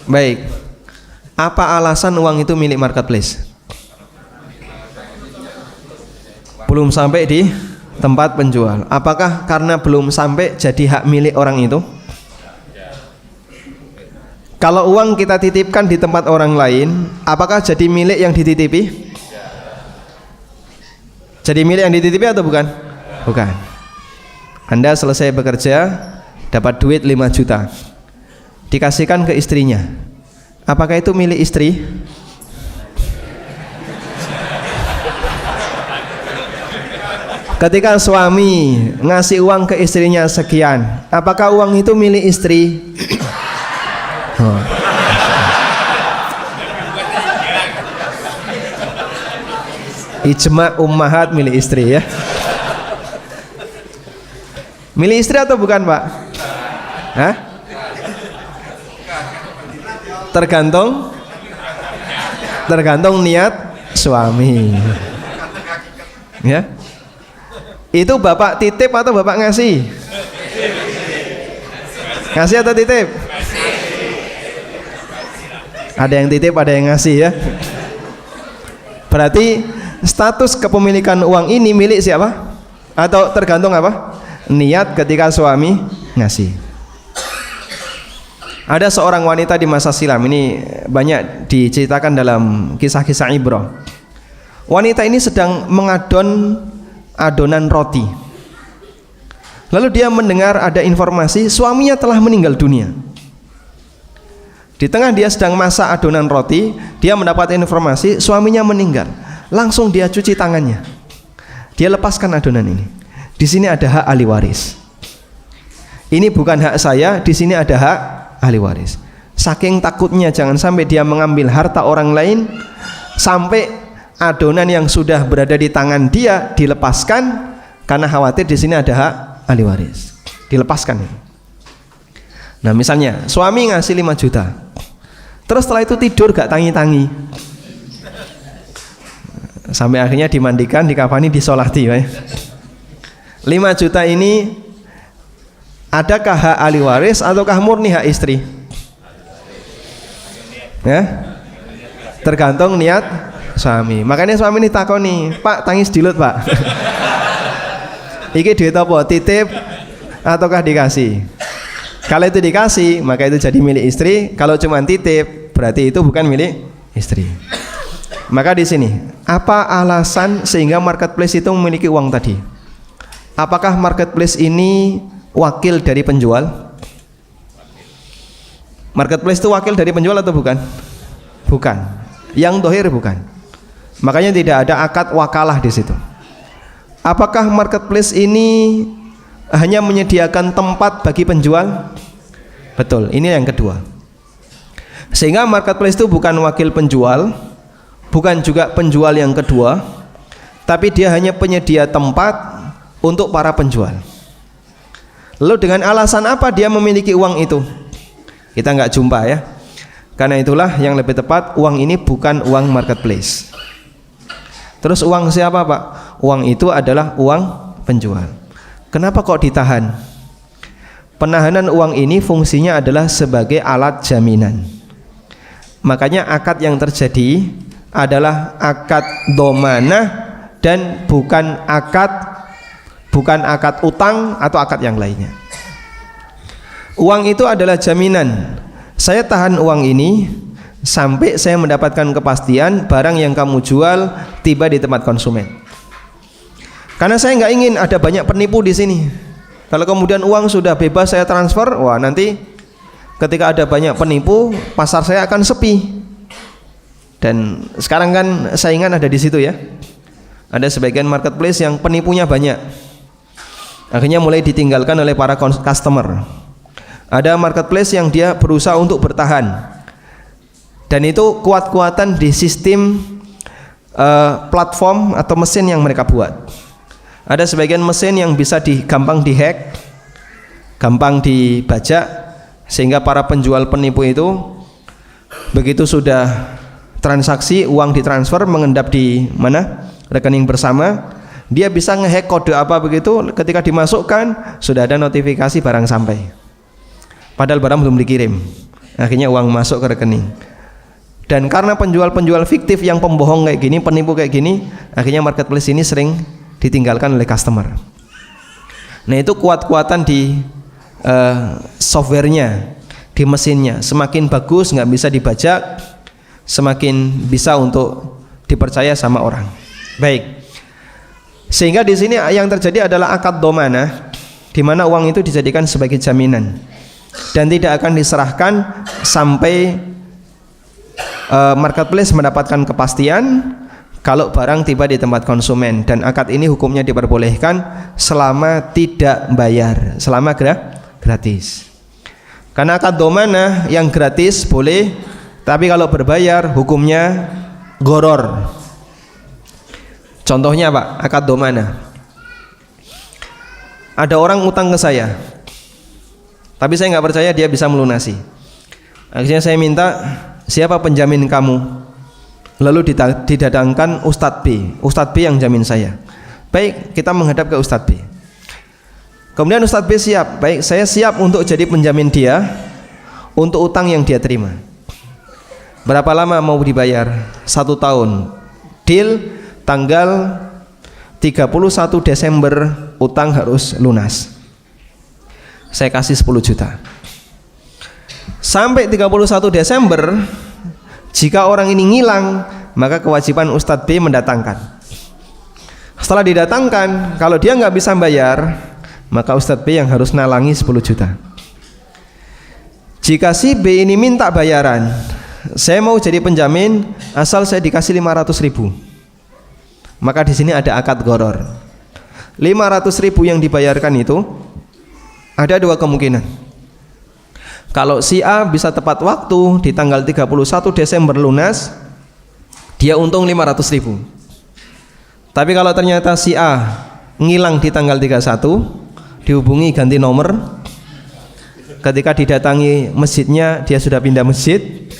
Baik. Apa alasan uang itu milik marketplace? Belum sampai di tempat penjual. Apakah karena belum sampai jadi hak milik orang itu? Kalau uang kita titipkan di tempat orang lain, apakah jadi milik yang dititipi? Jadi milik yang dititipi atau bukan? Bukan. Anda selesai bekerja, dapat duit 5 juta, dikasihkan ke istrinya. Apakah itu milik istri? Ketika suami ngasih uang ke istrinya sekian, apakah uang itu milik istri? Oh. Ijma ummahat milik istri ya. Milik istri atau bukan, Pak? Hah? Tergantung niat suami. Ya. Itu bapak titip atau bapak ngasih? Ngasih atau titip? Ada yang titip, ada yang ngasih ya. Berarti status kepemilikan uang ini milik siapa? Atau tergantung apa? Niat ketika suami ngasih. Ada seorang wanita di masa silam, ini banyak diceritakan dalam kisah-kisah ibrah. Wanita ini sedang mengadon adonan roti. Lalu dia mendengar ada informasi suaminya telah meninggal dunia. Di tengah dia sedang masak adonan roti, dia mendapat informasi suaminya meninggal. Langsung dia cuci tangannya. Dia lepaskan adonan ini. Di sini ada hak ahli waris. Ini bukan hak saya, di sini ada hak ahli waris. Saking takutnya jangan sampai dia mengambil harta orang lain, sampai adonan yang sudah berada di tangan dia dilepaskan karena khawatir di sini ada hak ahli waris. Dilepaskan. Nah, misalnya suami ngasih 5 juta. Terus setelah itu tidur gak tangi-tangi. Sampai akhirnya dimandikan, dikafani, disolati. 5 juta ini adakah hak ahli waris ataukah murni hak istri? Ya? Tergantung niat suami. Makanya suami ini takoni, Pak, tangis dilut, Pak. Iki duit apa? Titip ataukah dikasih? Kalau itu dikasih, maka itu jadi milik istri. Kalau cuma titip, berarti itu bukan milik istri. Maka di sini, apa alasan sehingga marketplace itu memiliki uang tadi? Apakah marketplace ini wakil dari penjual? Marketplace itu wakil dari penjual atau bukan? Bukan. Yang dohir bukan. Makanya tidak ada akad wakalah di situ. Apakah marketplace ini hanya menyediakan tempat bagi penjual? Betul, ini yang kedua. Sehingga marketplace itu bukan wakil penjual, bukan juga penjual yang kedua, tapi dia hanya penyedia tempat untuk para penjual. Lalu dengan alasan apa dia memiliki uang itu? Kita nggak jumpa ya. Karena itulah yang lebih tepat, uang ini bukan uang marketplace. Terus uang siapa, Pak? Uang itu adalah uang penjual. Kenapa kok ditahan? Penahanan uang ini fungsinya adalah sebagai alat jaminan. Makanya akad yang terjadi adalah akad domanah dan bukan akad utang atau akad yang lainnya. Uang itu adalah jaminan. Saya tahan uang ini sampai saya mendapatkan kepastian barang yang kamu jual tiba di tempat konsumen. Karena saya nggak ingin ada banyak penipu di sini. Kalau kemudian uang sudah bebas saya transfer, wah nanti ketika ada banyak penipu, pasar saya akan sepi. Dan sekarang kan saingan ada di situ ya. Ada sebagian marketplace yang penipunya banyak. Akhirnya mulai ditinggalkan oleh para customer. Ada marketplace yang dia berusaha untuk bertahan. Dan itu kuat-kuatan di sistem platform atau mesin yang mereka buat. Ada sebagian mesin yang bisa gampang dihack, gampang dibajak, sehingga para penjual penipu itu begitu sudah transaksi uang ditransfer mengendap di mana rekening bersama, dia bisa ngehack kode apa begitu, ketika dimasukkan sudah ada notifikasi barang sampai, padahal barang belum dikirim. Akhirnya uang masuk ke rekening. Dan karena penjual-penjual fiktif yang pembohong kayak gini, penipu kayak gini, akhirnya marketplace ini sering ditinggalkan oleh customer. Nah itu kuat-kuatan di softwarenya, di mesinnya. Semakin bagus nggak bisa dibajak, semakin bisa untuk dipercaya sama orang. Baik. Sehingga di sini yang terjadi adalah akad dhamanah, di mana uang itu dijadikan sebagai jaminan dan tidak akan diserahkan sampai marketplace mendapatkan kepastian kalau barang tiba di tempat konsumen. Dan akad ini hukumnya diperbolehkan selama tidak bayar, selama gratis. Karena akad dhamanah yang gratis boleh, tapi kalau berbayar hukumnya gharar. Contohnya Pak, akad dhamanah. Ada orang utang ke saya, tapi saya nggak percaya dia bisa melunasi. Akhirnya saya minta, siapa penjamin kamu? Lalu didatangkan Ustadz B. Ustadz B yang jamin saya. Baik, kita menghadap ke Ustadz B. Kemudian Ustadz B siap. Baik, saya siap untuk jadi penjamin dia untuk utang yang dia terima. Berapa lama mau dibayar? 1 tahun. Deal tanggal 31 Desember utang harus lunas. Saya kasih 10 juta. Sampai 31 Desember, jika orang ini ngilang, maka kewajiban Ustadz B mendatangkan. Setelah didatangkan, kalau dia nggak bisa bayar, maka Ustadz B yang harus nalangi 10 juta. Jika si B ini minta bayaran, saya mau jadi penjamin asal saya dikasih 500.000, maka di sini ada akad gharar. 500.000 yang dibayarkan itu ada 2 kemungkinan. Kalau si A bisa tepat waktu di tanggal 31 Desember lunas, dia untung 500.000. Tapi kalau ternyata si A ngilang di tanggal 31, dihubungi ganti nomor, ketika didatangi masjidnya dia sudah pindah masjid,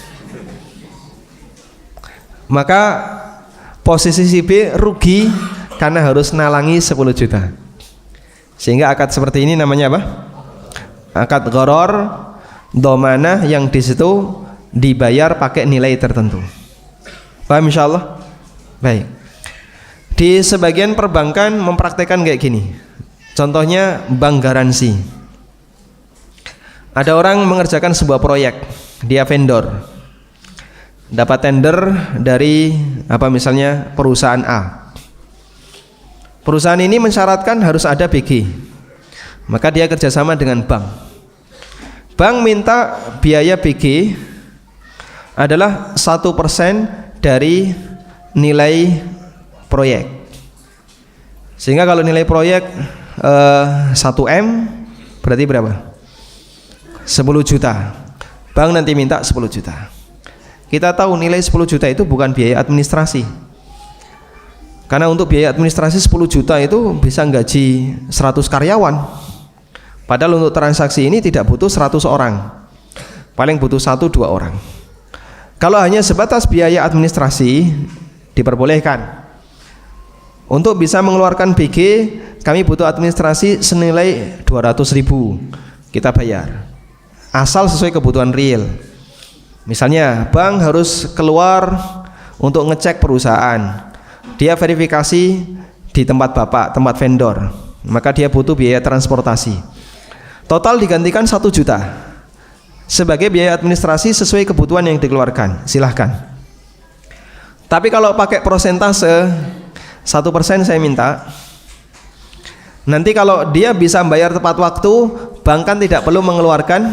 maka posisi si B rugi karena harus nalangi 10 juta. Sehingga akad seperti ini namanya apa? Akad gharar dhamanah, yang di situ dibayar pakai nilai tertentu. Paham insyaallah? Baik. Di sebagian perbankan mempraktekkan kayak gini. Contohnya bank garansi. Ada orang mengerjakan sebuah proyek, dia vendor, dapat tender dari misalnya perusahaan A. Perusahaan ini mensyaratkan harus ada BG, maka dia kerjasama dengan bank. Bank minta biaya BG adalah 1% dari nilai proyek. Sehingga kalau nilai proyek 1M berarti berapa? 10 juta. Bank nanti minta 10 juta. Kita tahu nilai 10 juta itu bukan biaya administrasi. Karena untuk biaya administrasi 10 juta itu bisa gaji 100 karyawan. Padahal untuk transaksi ini tidak butuh 100 orang, paling butuh 1-2 orang. Kalau hanya sebatas biaya administrasi diperbolehkan. Untuk bisa mengeluarkan BG, kami butuh administrasi senilai 200.000, kita bayar. Asal sesuai kebutuhan real. Misalnya bank harus keluar untuk ngecek perusahaan, dia verifikasi di tempat bapak, tempat vendor, maka dia butuh biaya transportasi. Total digantikan 1 juta sebagai biaya administrasi sesuai kebutuhan yang dikeluarkan, silahkan. Tapi kalau pakai persentase 1% saya minta, nanti kalau dia bisa bayar tepat waktu, bank kan tidak perlu mengeluarkan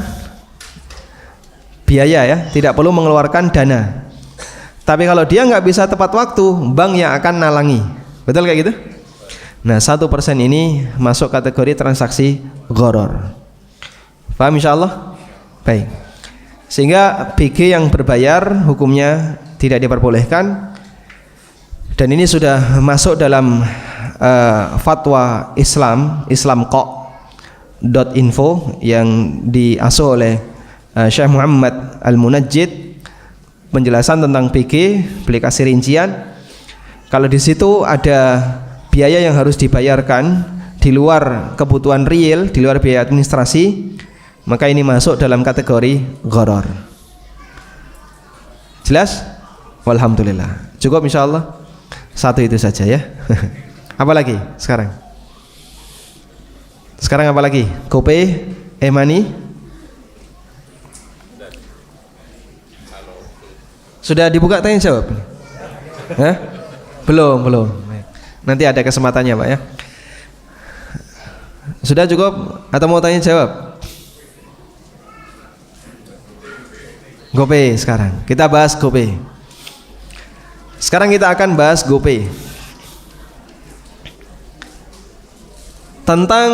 biaya ya, tidak perlu mengeluarkan dana. Tapi kalau dia nggak bisa tepat waktu, bank yang akan nalangi. Betul kayak gitu? Nah, 1% ini masuk kategori transaksi gharar. Paham insyaallah? Baik. Sehingga BG yang berbayar hukumnya tidak diperbolehkan. Dan ini sudah masuk dalam fatwa islamqa.info yang diasuh oleh Syekh Muhammad Al-Munajjid. Penjelasan tentang BG, beli kasih rincian. Kalau di situ ada biaya yang harus dibayarkan di luar kebutuhan real, di luar biaya administrasi, maka ini masuk dalam kategori gharar. Jelas? Walhamdulillah. Cukup insyaallah. Satu itu saja ya. Apa lagi sekarang? Sekarang apa lagi? GoPay, e-money? Sudah dibuka tanya jawab? Hah? Belum. Nanti ada kesempatannya Pak ya. Sudah cukup atau mau tanya jawab? GoPay sekarang. Kita bahas GoPay. Sekarang kita akan bahas GoPay. Tentang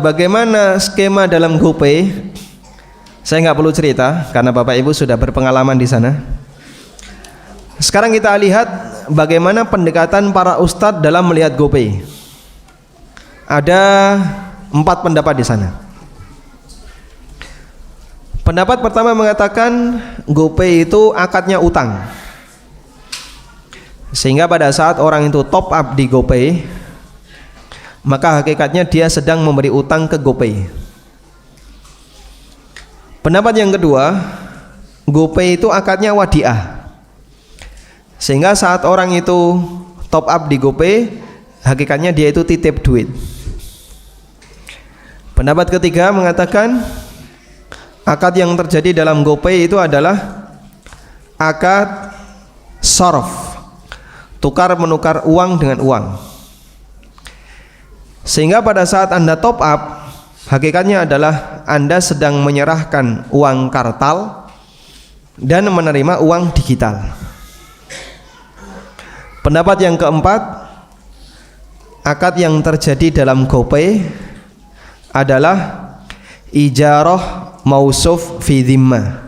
bagaimana skema dalam GoPay, saya nggak perlu cerita karena Bapak Ibu sudah berpengalaman di sana. Sekarang kita lihat bagaimana pendekatan para ustadz dalam melihat GoPay. Ada 4 pendapat di sana. Pendapat pertama mengatakan GoPay itu akadnya utang. Sehingga pada saat orang itu top up di GoPay, maka hakikatnya dia sedang memberi utang ke GoPay. Pendapat yang kedua, GoPay itu akadnya wadiah. Sehingga saat orang itu top up di GoPay, hakikatnya dia itu titip duit. Pendapat ketiga mengatakan akad yang terjadi dalam GoPay itu adalah akad sharaf, tukar menukar uang dengan uang. Sehingga pada saat Anda top up, hakikatnya adalah Anda sedang menyerahkan uang kartal dan menerima uang digital. Pendapat yang keempat, akad yang terjadi dalam GoPay adalah ijarah mausuf fi dhimmah.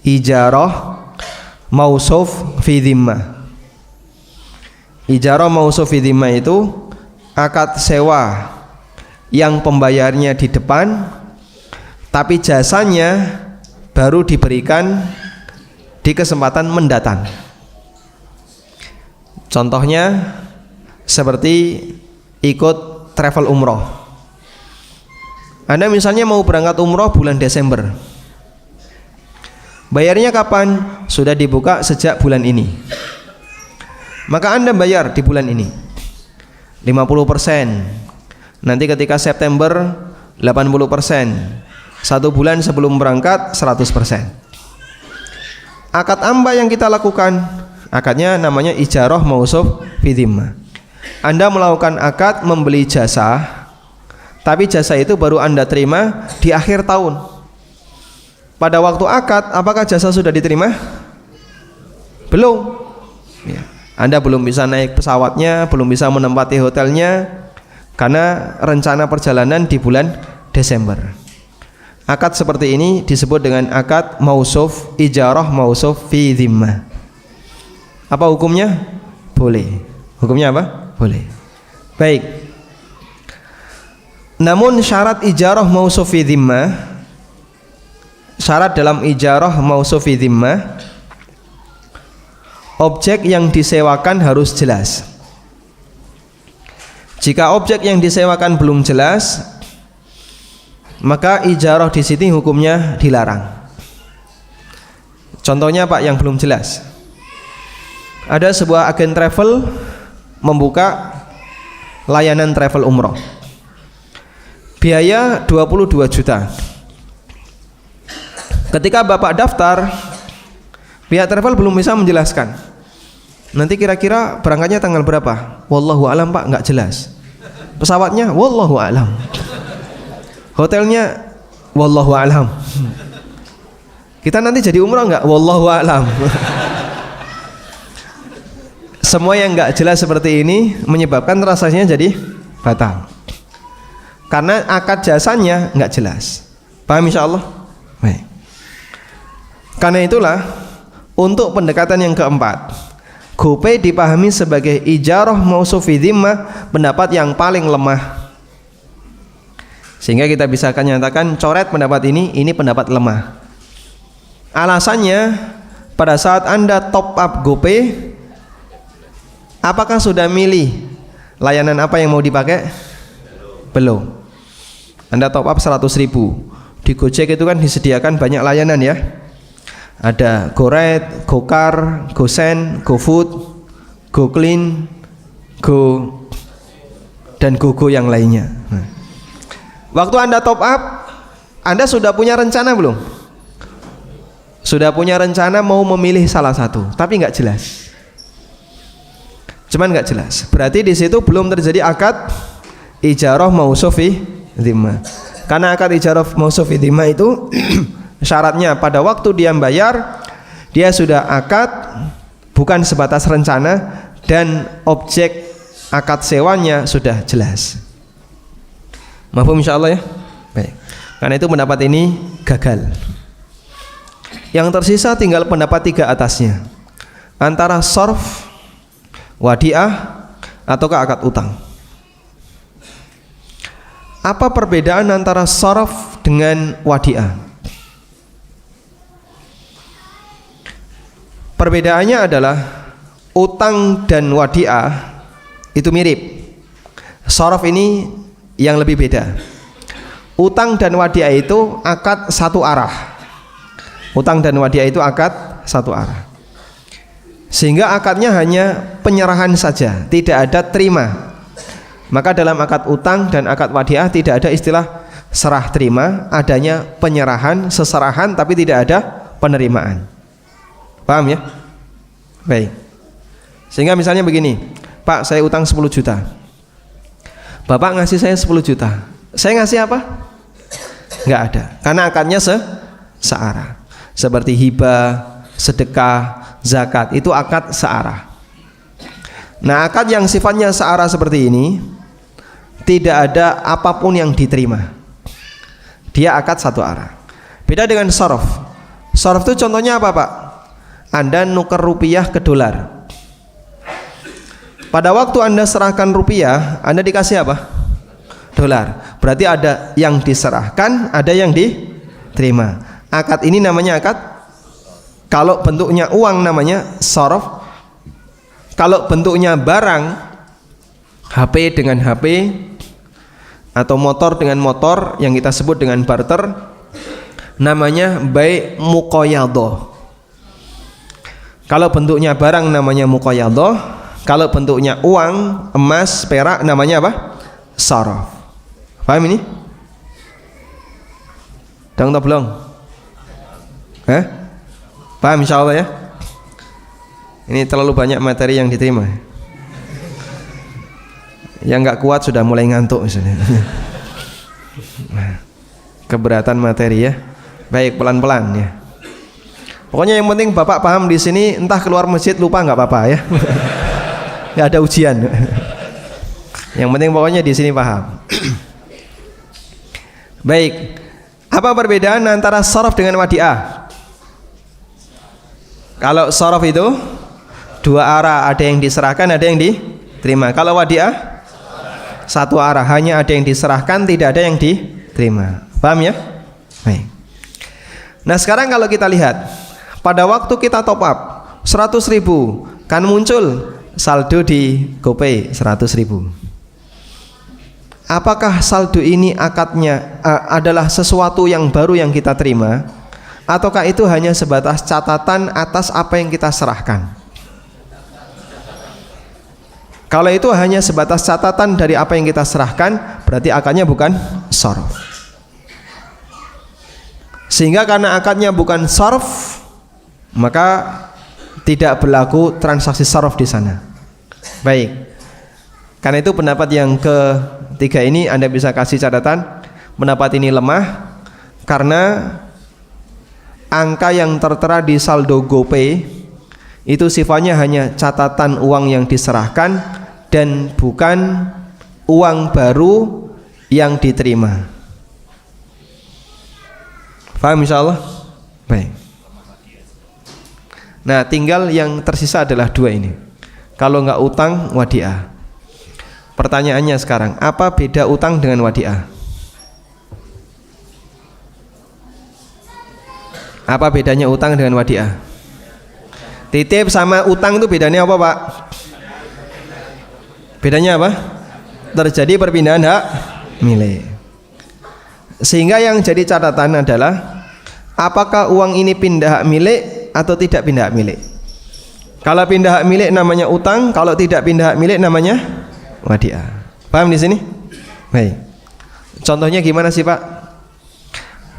Ijarah mausuf fi dhimmah. Ijarah mausuf fi dhimmah itu akad sewa yang pembayarnya di depan, tapi jasanya baru diberikan di kesempatan mendatang. Contohnya seperti ikut travel umroh. Anda misalnya mau berangkat umroh bulan Desember. Bayarnya kapan? Sudah dibuka sejak bulan ini. Maka Anda bayar di bulan ini 50%. Nanti ketika September 80%. 1 bulan sebelum berangkat 100%. Akad amba yang kita lakukan, akadnya namanya ijarah mausuf fi dhimmah. Anda melakukan akad membeli jasa, tapi jasa itu baru Anda terima di akhir tahun. Pada waktu akad, apakah jasa sudah diterima? Belum ya. Anda belum bisa naik pesawatnya, belum bisa menempati hotelnya, karena rencana perjalanan di bulan Desember. Akad seperti ini disebut dengan akad mausuf, ijarah mausuf fi dhimmah. Apa hukumnya? Boleh. Hukumnya apa? Boleh. Baik. Namun syarat ijarah mausuf fi dhimmah, syarat dalam ijarah mausuf fi dhimmah, objek yang disewakan harus jelas. Jika objek yang disewakan belum jelas, maka ijarah di sini hukumnya dilarang. Contohnya Pak yang belum jelas. Ada sebuah agen travel membuka layanan travel umroh. Biaya 22 juta. Ketika Bapak daftar, pihak travel belum bisa menjelaskan. Nanti kira-kira berangkatnya tanggal berapa? Wallahu alam Pak, nggak jelas. Pesawatnya wallahu alam. Hotelnya wallahu alam. Kita nanti jadi umrah nggak? Wallahu alam. Semua yang nggak jelas seperti ini menyebabkan transaksinya jadi batal. Karena akad jasanya nggak jelas. Paham insyaallah? Baik. Karena itulah untuk pendekatan yang keempat, GoPay dipahami sebagai ijarah mausuuf fi dhimmah, pendapat yang paling lemah. Sehingga kita bisa akan nyatakan coret pendapat ini pendapat lemah. Alasannya, pada saat Anda top up GoPay, apakah sudah milih layanan apa yang mau dipakai? Belum. Anda top up 100.000. Di Gojek itu kan disediakan banyak layanan ya. Ada GoRide, GoCar, GoSend, GoFood, GoClean, dan GoGo yang lainnya. Waktu Anda top up, Anda sudah punya rencana belum? Sudah punya rencana mau memilih salah satu, tapi nggak jelas. Cuman nggak jelas. Berarti di situ belum terjadi akad ijarah mausuuf fi dhimmah. Karena akad ijarah mausuuf fi dhimmah itu syaratnya pada waktu dia bayar, dia sudah akad bukan sebatas rencana dan objek akad sewanya sudah jelas. Mafhum insyaallah ya? Baik. Karena itu pendapat ini gagal. Yang tersisa tinggal pendapat tiga atasnya. Antara sarf, wadiah, ataukah akad utang. Apa perbedaan antara sarf dengan wadiah? Perbedaannya adalah utang dan wadiah itu mirip. Sarf ini yang lebih beda. Utang dan wadiah itu akad satu arah. Utang dan wadiah itu akad satu arah. Sehingga akadnya hanya penyerahan saja, tidak ada terima. Maka dalam akad utang dan akad wadiah tidak ada istilah serah terima, adanya penyerahan, seserahan, tapi tidak ada penerimaan. Paham ya? Baik. Sehingga misalnya begini, Pak, saya utang 10 juta. Bapak ngasih saya 10 juta. Saya ngasih apa? Nggak ada. Karena akadnya searah. Seperti hibah, sedekah, zakat, itu akad searah. Nah, akad yang sifatnya searah seperti ini tidak ada apapun yang diterima. Dia akad satu arah. Beda dengan sarf. Sarf itu contohnya apa, Pak? Anda nuker rupiah ke dolar. Pada waktu Anda serahkan rupiah, Anda dikasih apa? Dolar. Berarti ada yang diserahkan, ada yang diterima. Akad ini namanya akad. Kalau bentuknya uang namanya sarf. Kalau bentuknya barang, HP dengan HP atau motor dengan motor yang kita sebut dengan barter, namanya bai muqayadah. Kalau bentuknya barang namanya muqayadah, kalau bentuknya uang, emas, perak namanya apa? Sarf. Paham ini? Dang atau belum? Paham insyaallah ya? Ini terlalu banyak materi yang diterima. Yang nggak kuat sudah mulai ngantuk misalnya. Keberatan materi ya. Baik, pelan-pelan ya. Pokoknya yang penting Bapak paham di sini, entah keluar masjid lupa nggak apa-apa ya. Nggak ada ujian. Yang penting pokoknya di sini paham. Baik. Apa perbedaan antara sarf dengan wadiah? Kalau sarf itu dua arah, ada yang diserahkan, ada yang diterima. Kalau wadiah satu arah, hanya ada yang diserahkan, tidak ada yang diterima. Paham ya? Baik. Nah, sekarang kalau kita lihat pada waktu kita top up 100.000, kan muncul saldo di GoPay 100.000. Apakah saldo ini akadnya adalah sesuatu yang baru yang kita terima, ataukah itu hanya sebatas catatan atas apa yang kita serahkan? Kalau itu hanya sebatas catatan dari apa yang kita serahkan, berarti akadnya bukan sarf. Sehingga karena akadnya bukan sarf, maka tidak berlaku transaksi sarf di sana. Baik. Karena itu pendapat yang ketiga ini Anda bisa kasih catatan, pendapat ini lemah karena angka yang tertera di saldo GoPay itu sifatnya hanya catatan uang yang diserahkan dan bukan uang baru yang diterima. Paham insyaallah? Baik. Nah, tinggal yang tersisa adalah dua ini. Kalau nggak utang, wadiah. Pertanyaannya sekarang, apa beda utang dengan wadiah? Apa bedanya utang dengan wadiah? Titip sama utang itu bedanya apa, Pak? Bedanya apa? Terjadi perpindahan hak milik. Sehingga yang jadi catatan adalah apakah uang ini pindah hak milik atau tidak pindah hak milik. Kalau pindah hak milik namanya utang, kalau tidak pindah hak milik namanya wadiah. Paham di sini? Baik. Contohnya gimana sih, Pak?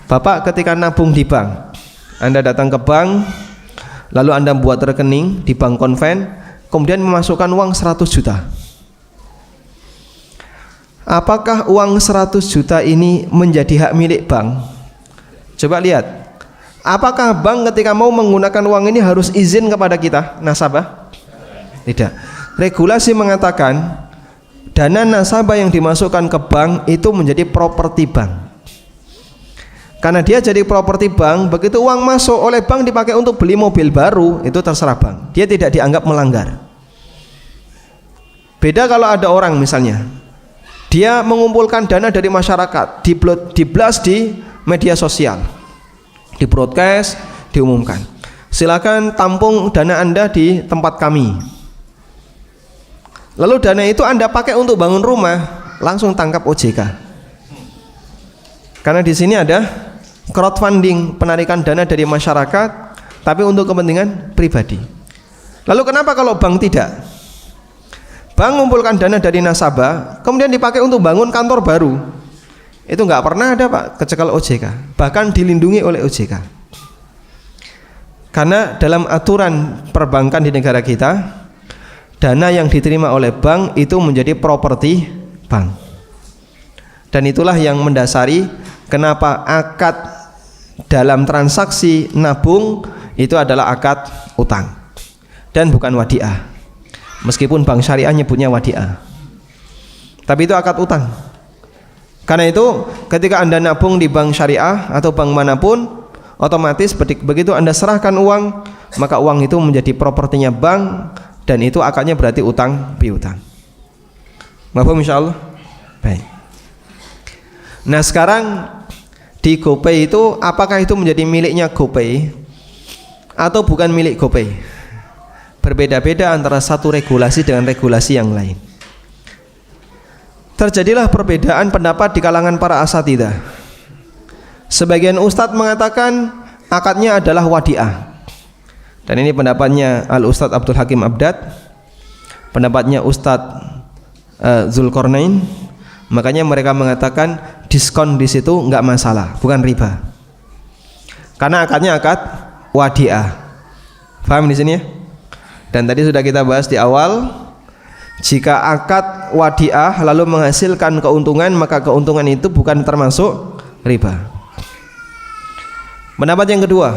Bapak ketika nabung di bank, Anda datang ke bank, lalu Anda buat rekening di bank konven, kemudian memasukkan uang 100 juta. Apakah uang 100 juta ini menjadi hak milik bank? Coba lihat. Apakah bank ketika mau menggunakan uang ini harus izin kepada kita, nasabah? Tidak. Regulasi mengatakan dana nasabah yang dimasukkan ke bank itu menjadi properti bank. Karena dia jadi properti bank, begitu uang masuk oleh bank dipakai untuk beli mobil baru, itu terserah bank. Dia tidak dianggap melanggar. Beda kalau ada orang misalnya, dia mengumpulkan dana dari masyarakat, di-blast di media sosial, di broadcast, diumumkan, silakan tampung dana Anda di tempat kami. Lalu dana itu Anda pakai untuk bangun rumah, langsung tangkap OJK. Karena di sini ada crowdfunding, penarikan dana dari masyarakat, tapi untuk kepentingan pribadi. Lalu kenapa kalau bank tidak? Bank mengumpulkan dana dari nasabah, kemudian dipakai untuk bangun kantor baru. Itu nggak pernah ada, Pak, kecekel OJK, bahkan dilindungi oleh OJK. Karena dalam aturan perbankan di negara kita, dana yang diterima oleh bank itu menjadi properti bank. Dan itulah yang mendasari kenapa akad dalam transaksi nabung itu adalah akad utang dan bukan wadiah. Meskipun bank syariah nyebutnya wadiah, tapi itu akad utang. Karena itu ketika Anda nabung di bank syariah atau bank manapun, otomatis begitu Anda serahkan uang, maka uang itu menjadi propertinya bank, dan itu akadnya berarti utang piutang. Mafhum insyaallah? Baik. Nah, sekarang di GoPay itu apakah itu menjadi miliknya GoPay atau bukan milik GoPay? Berbeda-beda antara satu regulasi dengan regulasi yang lain. Terjadilah perbedaan pendapat di kalangan para asatidzah. Sebagian ustadz mengatakan akadnya adalah wadiah, dan ini pendapatnya Al-Ustadz Abdul Hakim Abdad, pendapatnya Ustadz Zulkarnain. Makanya mereka mengatakan diskon di situ nggak masalah, bukan riba, karena akadnya akad wadiah. Paham di sini ya? Dan tadi sudah kita bahas di awal, jika akad wadiah lalu menghasilkan keuntungan, maka keuntungan itu bukan termasuk riba. Pendapat yang kedua,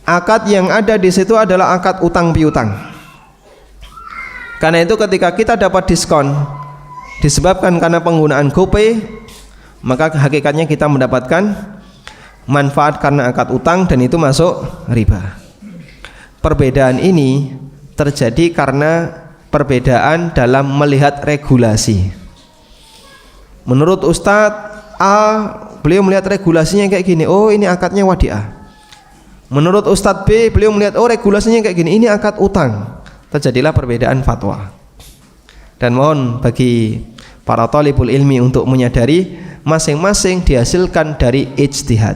akad yang ada di situ adalah akad utang piutang. Karena itu ketika kita dapat diskon disebabkan karena penggunaan GoPay, maka hakikatnya kita mendapatkan manfaat karena akad utang, dan itu masuk riba. Perbedaan ini terjadi karena perbedaan dalam melihat regulasi. Menurut Ustadz A, beliau melihat regulasinya kayak gini, oh ini akadnya wadiah. Menurut Ustadz B, beliau melihat oh regulasinya kayak gini, ini akad utang. Terjadilah perbedaan fatwa. Dan mohon bagi para thalibul ilmi untuk menyadari masing-masing dihasilkan dari ijtihad.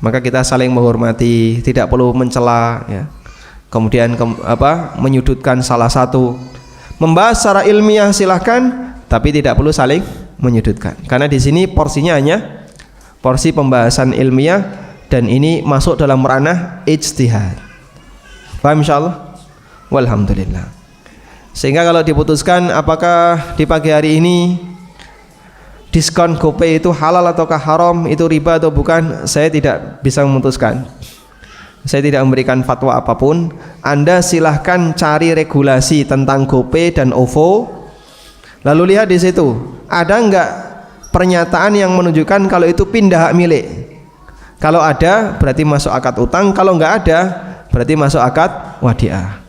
Maka kita saling menghormati, tidak perlu mencela ya. Kemudian menyudutkan salah satu. Membahas secara ilmiah silahkan, tapi tidak perlu saling menyudutkan. Karena di sini porsinya hanya porsi pembahasan ilmiah dan ini masuk dalam ranah ijtihad. Paham insyaallah? Walhamdulillah. Sehingga kalau diputuskan apakah di pagi hari ini diskon GoPay itu halal ataukah haram, itu riba atau bukan, saya tidak bisa memutuskan. Saya tidak memberikan fatwa apapun. Anda silahkan cari regulasi tentang GoPay dan OVO, lalu lihat di situ ada enggak pernyataan yang menunjukkan kalau itu pindah hak milik. Kalau ada berarti masuk akad utang, kalau enggak ada berarti masuk akad wadiah.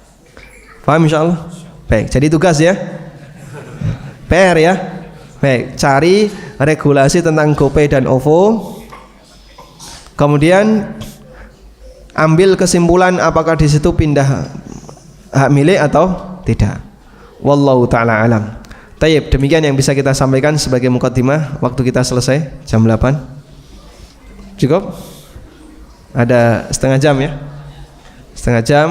Paham insyaallah? Baik, jadi tugas ya, PR ya. Baik, cari regulasi tentang GoPay dan OVO, kemudian ambil kesimpulan apakah di situ pindah hak milik atau tidak. Wallahu taala alam. Tayyib, demikian yang bisa kita sampaikan sebagai mukaddimah. Waktu kita selesai jam 8. Cukup? Ada setengah jam ya? Setengah jam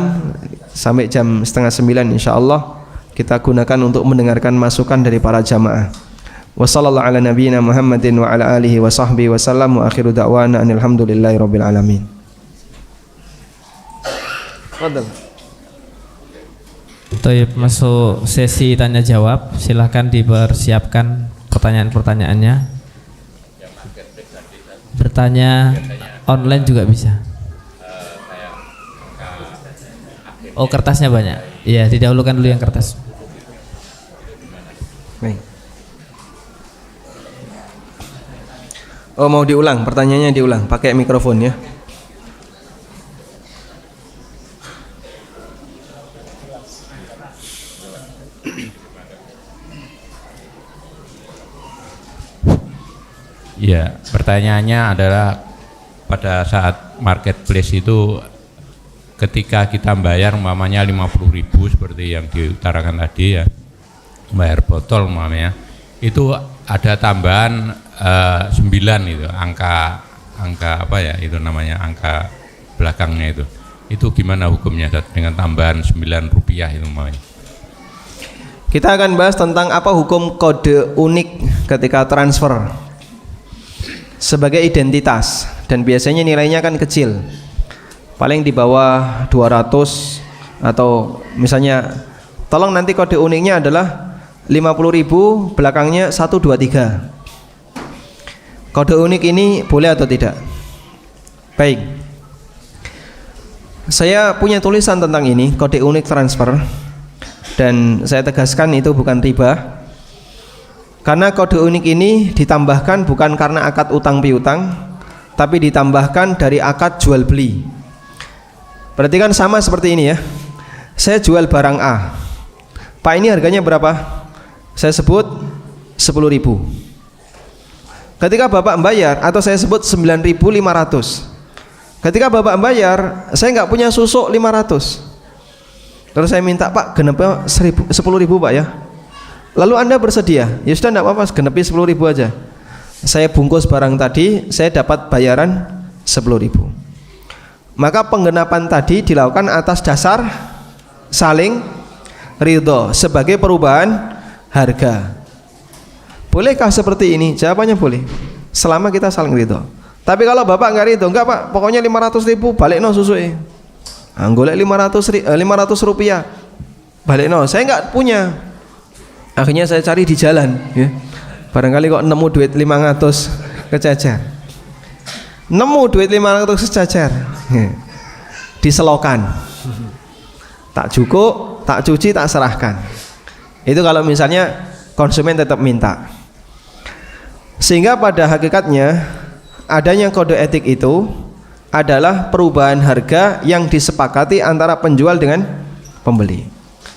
sampai jam 8:30 insyaallah kita gunakan untuk mendengarkan masukan dari para jamaah. Wassallallahu ala nabiyyina Muhammadin wa ala alihi wa sahbihi wa sallam wa akhiru da'wana alhamdulillahi rabbil alamin. Fadal. Tayyib, masuk sesi tanya jawab. Silakan dipersiapkan pertanyaan-pertanyaannya. Bertanya online juga bisa. Oh, kertasnya banyak. Iya, didahulukan dulu yang kertas. Baik. Oh, mau diulang, pertanyaannya diulang, pakai mikrofon ya. Ya, pertanyaannya adalah pada saat marketplace itu ketika kita bayar umpamanya 50.000 seperti yang diutarakan tadi ya, bayar botol umpamanya, itu ada tambahan 9 itu, angka apa ya itu namanya, angka belakangnya itu gimana hukumnya dengan tambahan 9 rupiah itu umpamanya? Kita akan bahas tentang apa hukum kode unik ketika transfer sebagai identitas, dan biasanya nilainya kan kecil, paling di bawah 200, atau misalnya tolong nanti kode uniknya adalah 50.000 belakangnya 123. Kode unik ini boleh atau tidak? Baik, saya punya tulisan tentang ini, kode unik transfer, dan saya tegaskan itu bukan riba, karena kode unik ini ditambahkan bukan karena akad utang piutang, tapi ditambahkan dari akad jual beli. Berarti kan sama seperti ini ya, saya jual barang A, Pak ini harganya berapa? Saya sebut 10.000. Ketika Bapak membayar, atau saya sebut 9.500. Ketika Bapak membayar, saya nggak punya susuk 500. Terus saya minta, Pak genepnya 10.000 Pak ya. Lalu Anda bersedia, ya sudah, enggak apa-apa, genepi 10.000 aja. Saya bungkus barang tadi, saya dapat bayaran 10.000. Maka penggenapan tadi dilakukan atas dasar saling ridho sebagai perubahan harga. Bolehkah seperti ini? Jawabannya boleh, selama kita saling ridho. Tapi kalau Bapak nggak ridho, enggak Pak, pokoknya 500.000 balik no susuke. Anggolek 500 rupiah balik no, saya nggak punya. Akhirnya saya cari di jalan ya. Barangkali kok nemu duit 500 kececer. Nemu duit 500 kececer. Diselokan. Tak cukup, tak cuci, tak serahkan. Itu kalau misalnya konsumen tetap minta. Sehingga pada hakikatnya adanya kode etik itu adalah perubahan harga yang disepakati antara penjual dengan pembeli.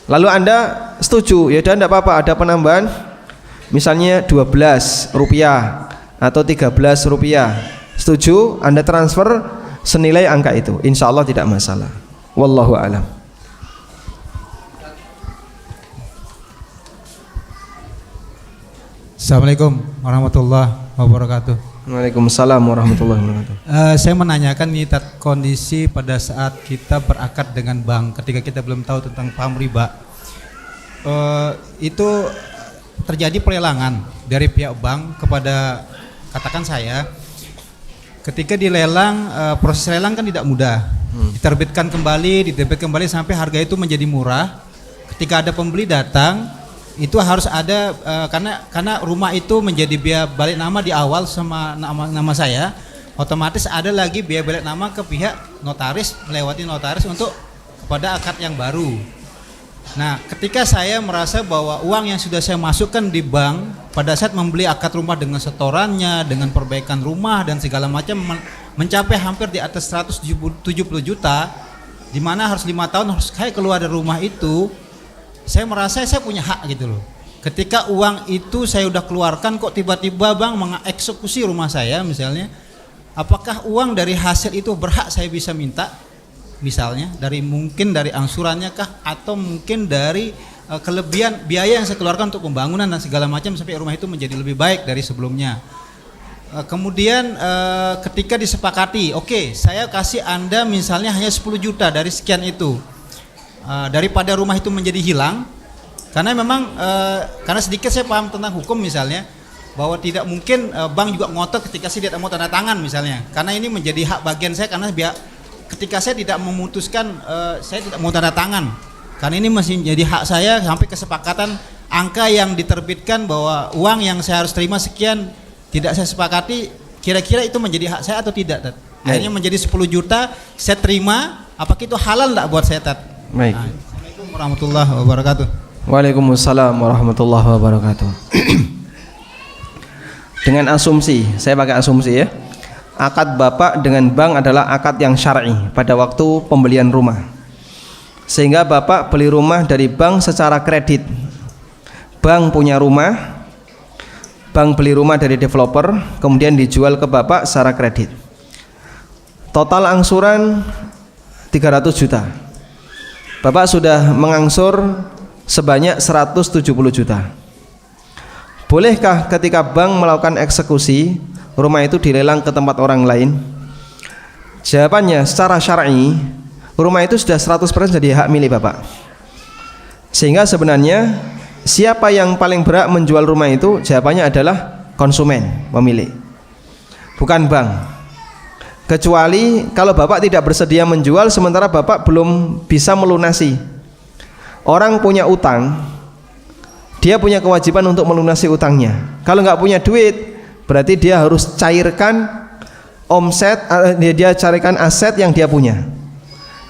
Lalu Anda setuju, ya udah enggak apa-apa, ada penambahan misalnya 12 rupiah atau 13 rupiah. Setuju, Anda transfer senilai angka itu, insya Allah tidak masalah. Wallahu a'lam. Assalamualaikum warahmatullahi wabarakatuh. Waalaikumsalam warahmatullahi wabarakatuh. Saya menanyakan nih kondisi pada saat kita berakad dengan bank, ketika kita belum tahu tentang paham riba. itu terjadi pelelangan dari pihak bank kepada katakan saya. Ketika dilelang, proses lelang kan tidak mudah. Diterbitkan kembali sampai harga itu menjadi murah. Ketika ada pembeli datang, itu harus ada karena rumah itu menjadi biaya balik nama di awal sama nama saya, otomatis ada lagi biaya balik nama ke pihak notaris, melewati notaris untuk kepada akad yang baru. Nah, ketika saya merasa bahwa uang yang sudah saya masukkan di bank pada saat membeli akad rumah dengan setorannya, dengan perbaikan rumah dan segala macam mencapai hampir di atas 170 juta, di mana harus 5 tahun harus saya keluar dari rumah itu, saya merasa saya punya hak gitu loh. Ketika uang itu saya udah keluarkan, kok tiba-tiba bank mengeksekusi rumah saya misalnya, apakah uang dari hasil itu berhak saya bisa minta? Misalnya mungkin dari angsurannya kah, atau mungkin dari kelebihan biaya yang saya keluarkan untuk pembangunan dan segala macam sampai rumah itu menjadi lebih baik dari sebelumnya. Kemudian ketika disepakati, oke, saya kasih Anda misalnya hanya 10 juta dari sekian itu, daripada rumah itu menjadi hilang, karena memang karena sedikit saya paham tentang hukum misalnya, bahwa tidak mungkin bank juga ngotot ketika saya tidak mau tanda tangan misalnya, karena ini menjadi hak bagian saya, karena ketika saya tidak memutuskan saya tidak mau tanda tangan, karena ini masih jadi hak saya sampai kesepakatan angka yang diterbitkan bahwa uang yang saya harus terima sekian tidak saya sepakati, kira-kira itu menjadi hak saya atau tidak, Tat? Akhirnya menjadi 10 juta saya terima, apakah itu halal enggak buat saya, Tat? Baik. Assalamualaikum warahmatullahi wabarakatuh. Waalaikumsalam warahmatullahi wabarakatuh. Dengan asumsi, saya pakai asumsi ya, akad bapak dengan bank adalah akad yang syar'i pada waktu pembelian rumah, sehingga bapak beli rumah dari bank secara kredit. Bank punya rumah, bank beli rumah dari developer, kemudian dijual ke bapak secara kredit. Total angsuran 300 juta. Bapak sudah mengangsur sebanyak 170 juta. Bolehkah ketika bank melakukan eksekusi, rumah itu dilelang ke tempat orang lain? Jawabannya, secara syar'i rumah itu sudah 100% jadi hak milik bapak. Sehingga sebenarnya siapa yang paling berhak menjual rumah itu? Jawabannya adalah konsumen, pemilik, bukan bank. Kecuali kalau bapak tidak bersedia menjual sementara bapak belum bisa melunasi. Orang punya utang, dia punya kewajiban untuk melunasi utangnya. Kalau nggak punya duit, berarti dia harus cairkan omset, dia carikan aset yang dia punya.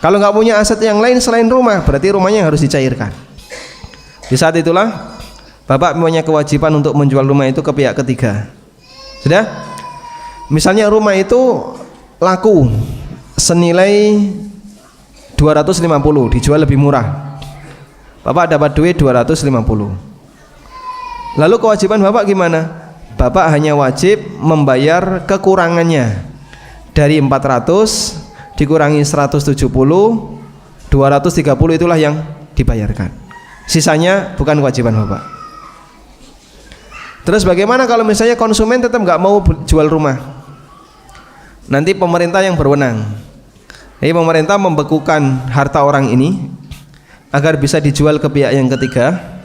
Kalau nggak punya aset yang lain selain rumah, berarti rumahnya harus dicairkan. Di saat itulah bapak punya kewajiban untuk menjual rumah itu ke pihak ketiga. Sudah? Misalnya rumah itu laku senilai 250, dijual lebih murah, bapak dapat duit 250. Lalu kewajiban bapak gimana? Bapak hanya wajib membayar kekurangannya. Dari 400 dikurangi 170, 230 itulah yang dibayarkan. Sisanya bukan kewajiban bapak. Terus bagaimana kalau misalnya konsumen tetap nggak mau jual rumah? Nanti pemerintah yang berwenang. Jadi pemerintah membekukan harta orang ini agar bisa dijual ke pihak yang ketiga,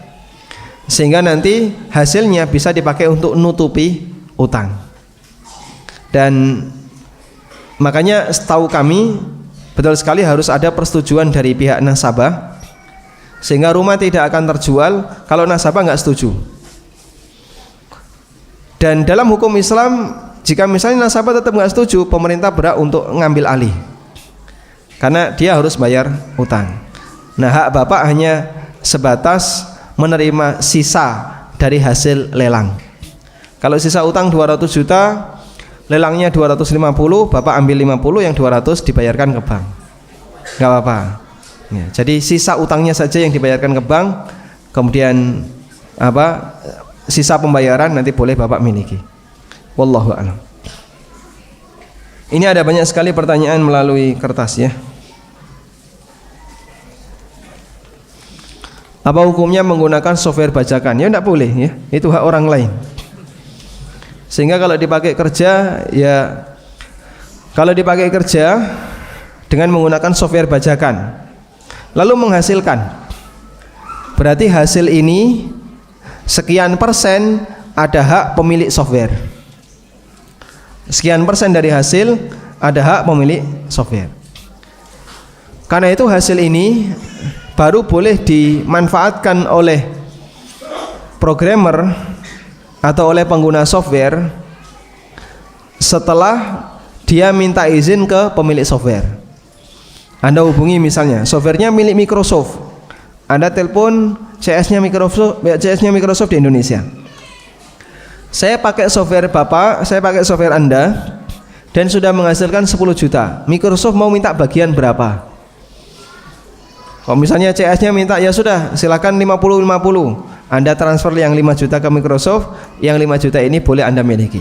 sehingga nanti hasilnya bisa dipakai untuk nutupi utang. Dan makanya setahu kami betul sekali harus ada persetujuan dari pihak nasabah, sehingga rumah tidak akan terjual kalau nasabah nggak setuju. Dan dalam hukum Islam, jika misalnya nasabah tetap nggak setuju, pemerintah berhak untuk ngambil alih, karena dia harus bayar utang. Nah, hak bapak hanya sebatas menerima sisa dari hasil lelang. Kalau sisa utang 200 juta, lelangnya 250, bapak ambil 50, yang 200 dibayarkan ke bank. Nggak apa-apa ya, jadi sisa utangnya saja yang dibayarkan ke bank, kemudian sisa pembayaran nanti boleh bapak miliki. Wallahu a'lam. Ini ada banyak sekali pertanyaan melalui kertas ya. Apa hukumnya menggunakan software bajakan? Ya tidak boleh ya, itu hak orang lain. Sehingga kalau dipakai kerja, ya kalau dipakai kerja dengan menggunakan software bajakan lalu menghasilkan, berarti hasil ini sekian persen ada hak pemilik software. Sekian persen dari hasil ada hak pemilik software. Karena itu hasil ini baru boleh dimanfaatkan oleh programmer atau oleh pengguna software setelah dia minta izin ke pemilik software. Anda hubungi misalnya, softwarenya milik Microsoft. Anda telepon CS-nya Microsoft di Indonesia. Saya pakai software Bapak, saya pakai software Anda dan sudah menghasilkan 10 juta. Microsoft mau minta bagian berapa? Kalau misalnya CS-nya minta, ya sudah, silakan 50-50. Anda transfer yang 5 juta ke Microsoft, yang 5 juta ini boleh Anda miliki.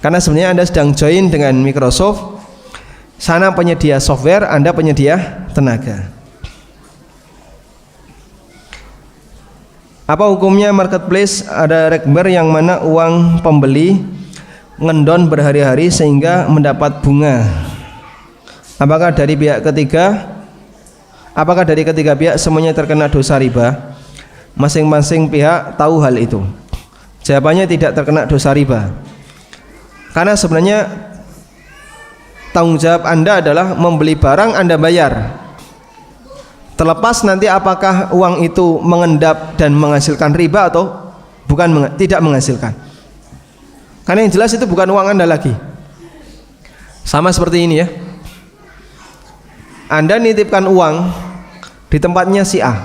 Karena sebenarnya Anda sedang join dengan Microsoft. Sana penyedia software, Anda penyedia tenaga. Apa hukumnya marketplace ada rekber yang mana uang pembeli ngendon berhari-hari sehingga mendapat bunga? Apakah dari ketiga pihak semuanya terkena dosa riba? Masing-masing pihak tahu hal itu. Jawabannya tidak terkena dosa riba. Karena sebenarnya tanggung jawab Anda adalah membeli barang, Anda bayar. Terlepas nanti apakah uang itu mengendap dan menghasilkan riba atau tidak menghasilkan. Karena yang jelas itu bukan uang Anda lagi. Sama seperti ini ya. Anda nitipkan uang di tempatnya si A.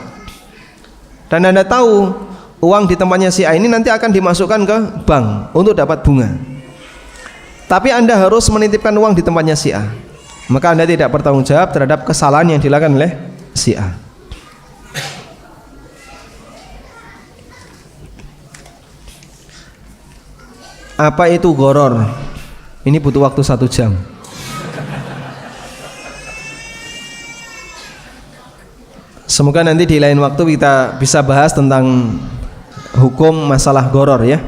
Dan Anda tahu uang di tempatnya si A ini nanti akan dimasukkan ke bank untuk dapat bunga. Tapi Anda harus menitipkan uang di tempatnya si A. Maka Anda tidak bertanggung jawab terhadap kesalahan yang dilakukan oleh si A. Apa itu goror? Ini butuh waktu 1 jam. Semoga nanti di lain waktu kita bisa bahas tentang hukum masalah goror ya,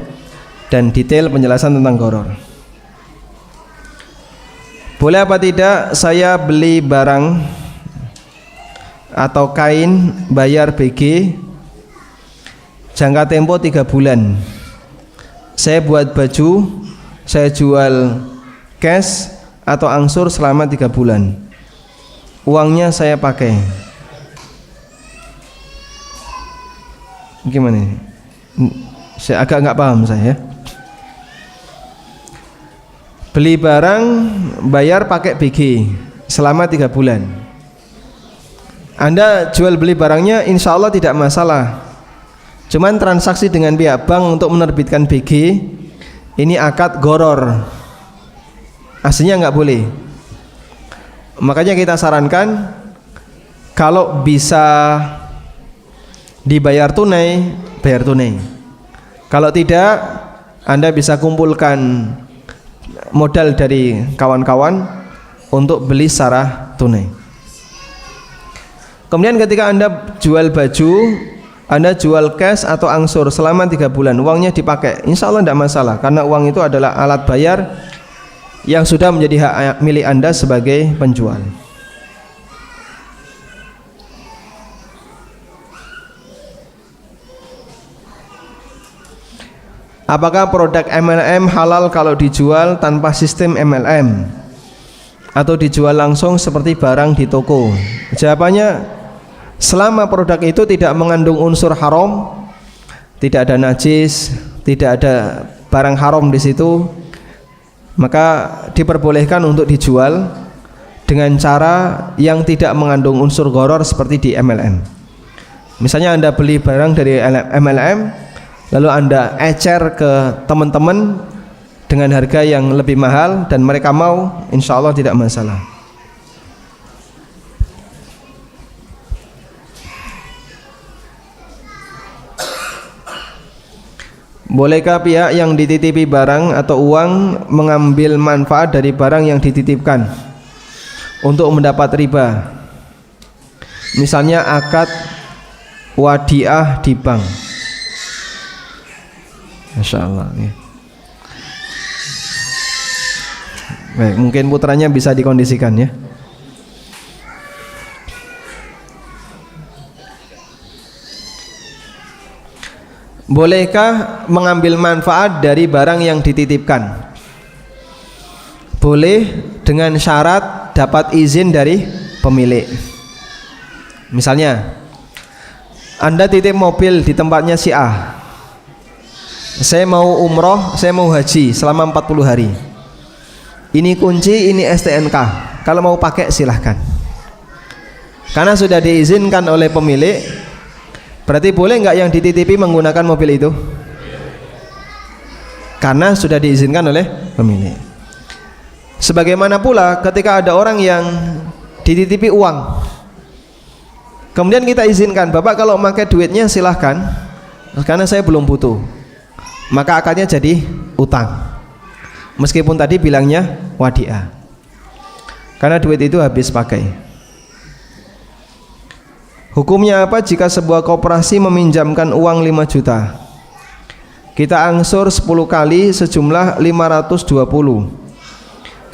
dan detail penjelasan tentang goror. Boleh apa tidak saya beli barang atau kain bayar BG jangka tempo 3 bulan. Saya buat baju, saya jual cash atau angsur selama 3 bulan. Uangnya saya pakai. Gimana ini? Saya agak nggak paham saya. Beli barang, bayar pakai BG selama 3 bulan. Anda jual beli barangnya insya Allah tidak masalah. Cuman transaksi dengan pihak bank untuk menerbitkan BG ini akad goror. Aslinya nggak boleh. Makanya kita sarankan kalau bisa dibayar tunai, bayar tunai. Kalau tidak, Anda bisa kumpulkan modal dari kawan-kawan untuk beli secara tunai. Kemudian ketika Anda jual baju, Anda jual cash atau angsur selama 3 bulan, uangnya dipakai, insya Allah tidak masalah, karena uang itu adalah alat bayar yang sudah menjadi hak milik Anda sebagai penjual. Apakah produk MLM halal kalau dijual tanpa sistem MLM atau dijual langsung seperti barang di toko? Jawabannya, selama produk itu tidak mengandung unsur haram, tidak ada najis, tidak ada barang haram di situ, maka diperbolehkan untuk dijual dengan cara yang tidak mengandung unsur gharar seperti di MLM. Misalnya Anda beli barang dari MLM, lalu Anda ecer ke teman-teman dengan harga yang lebih mahal dan mereka mau, insya Allah tidak masalah. Bolehkah pihak yang dititipi barang atau uang mengambil manfaat dari barang yang dititipkan untuk mendapat riba? Misalnya akad wadiah di bank. Masya Allah ya. Baik, mungkin putranya bisa dikondisikan ya. bolehkah mengambil manfaat dari barang yang dititipkan? Boleh dengan syarat dapat izin dari pemilik. Misalnya Anda titip mobil di tempatnya si A. Saya mau umroh, saya mau haji selama 40 hari. Ini kunci, ini STNK. Kalau mau pakai silahkan. Karena sudah diizinkan oleh pemilik, berarti boleh nggak yang dititipi menggunakan mobil itu? Karena sudah diizinkan oleh pemilik. Sebagaimana pula ketika ada orang yang dititipi uang, kemudian kita izinkan, Bapak kalau pakai duitnya silahkan, karena saya belum butuh, maka akadnya jadi utang, meskipun tadi bilangnya wadiah, karena duit itu habis pakai. Hukumnya apa jika sebuah koperasi meminjamkan uang 5 juta, kita angsur 10 kali sejumlah 520,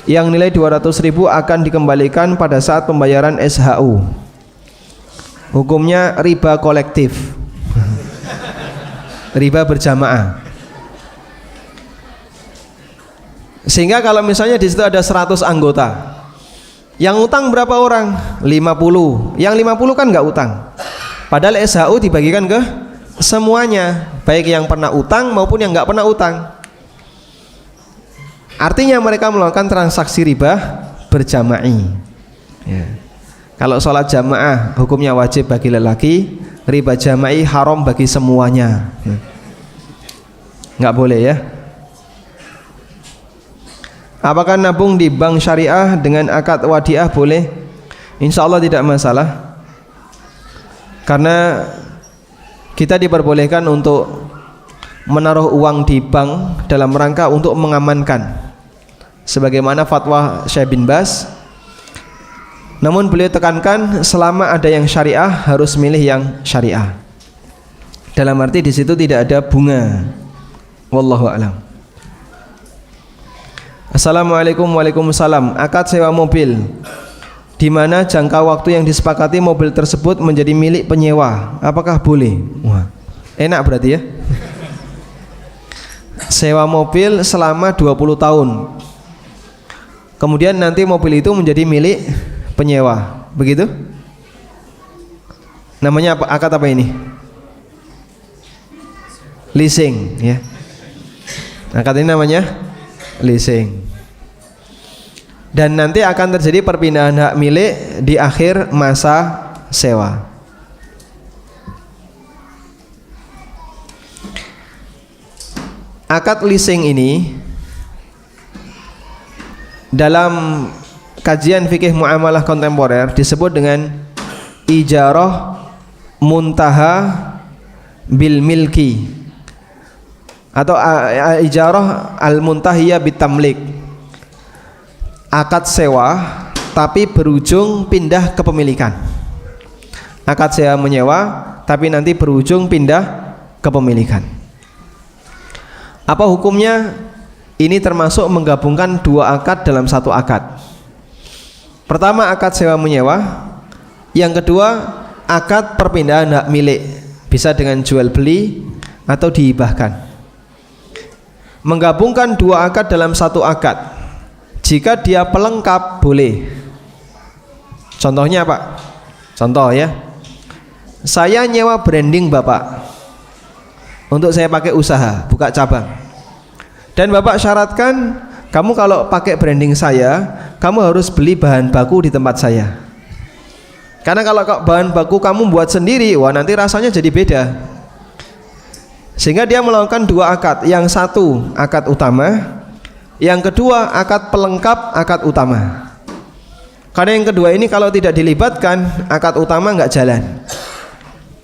yang nilai 200.000 akan dikembalikan pada saat pembayaran SHU. Hukumnya riba kolektif, riba berjamaah. Sehingga kalau misalnya di situ ada 100 anggota, yang utang berapa orang? 50. Yang 50 kan nggak utang. Padahal SHU dibagikan ke semuanya, baik yang pernah utang maupun yang nggak pernah utang. Artinya mereka melakukan transaksi riba berjama'i. Ya. Kalau sholat jamaah hukumnya wajib bagi lelaki, riba jama'i haram bagi semuanya. Nggak boleh ya. Apakah nabung di bank syariah dengan akad wadiah boleh? Insya Allah tidak masalah, karena kita diperbolehkan untuk menaruh uang di bank dalam rangka untuk mengamankan, sebagaimana fatwa Syekh bin Baz. Namun beliau tekankan selama ada yang syariah harus milih yang syariah. Dalam arti di situ tidak ada bunga. Wallahu a'lam. Assalamualaikum. Waalaikumsalam. Akad sewa mobil, di mana jangka waktu yang disepakati mobil tersebut menjadi milik penyewa, apakah boleh? Wah, enak berarti ya. Sewa mobil selama 20 tahun, kemudian nanti mobil itu menjadi milik penyewa, begitu? Namanya apa? Akad apa ini? Leasing ya. Akad ini namanya leasing. Dan nanti akan terjadi perpindahan hak milik di akhir masa sewa. Akad leasing ini dalam kajian fikih muamalah kontemporer disebut dengan ijarah muntaha bil milki atau ijarah al muntahiyah bitamlik. Akad sewa tapi berujung pindah kepemilikan. Akad sewa menyewa tapi nanti berujung pindah kepemilikan. Apa hukumnya? Ini termasuk menggabungkan dua akad dalam satu akad. Pertama akad sewa menyewa, yang kedua akad perpindahan hak milik, bisa dengan jual beli atau dihibahkan. Menggabungkan dua akad dalam satu akad, jika dia pelengkap boleh. Contohnya Pak, contoh ya, saya nyewa branding Bapak untuk saya pakai usaha, buka cabang, dan Bapak syaratkan, kamu kalau pakai branding saya, kamu harus beli bahan baku di tempat saya. Karena kalau bahan baku kamu buat sendiri, wah nanti rasanya jadi beda. Sehingga dia melakukan dua akad, yang satu akad utama, yang kedua akad pelengkap akad utama. Karena yang kedua ini kalau tidak dilibatkan, akad utama nggak jalan.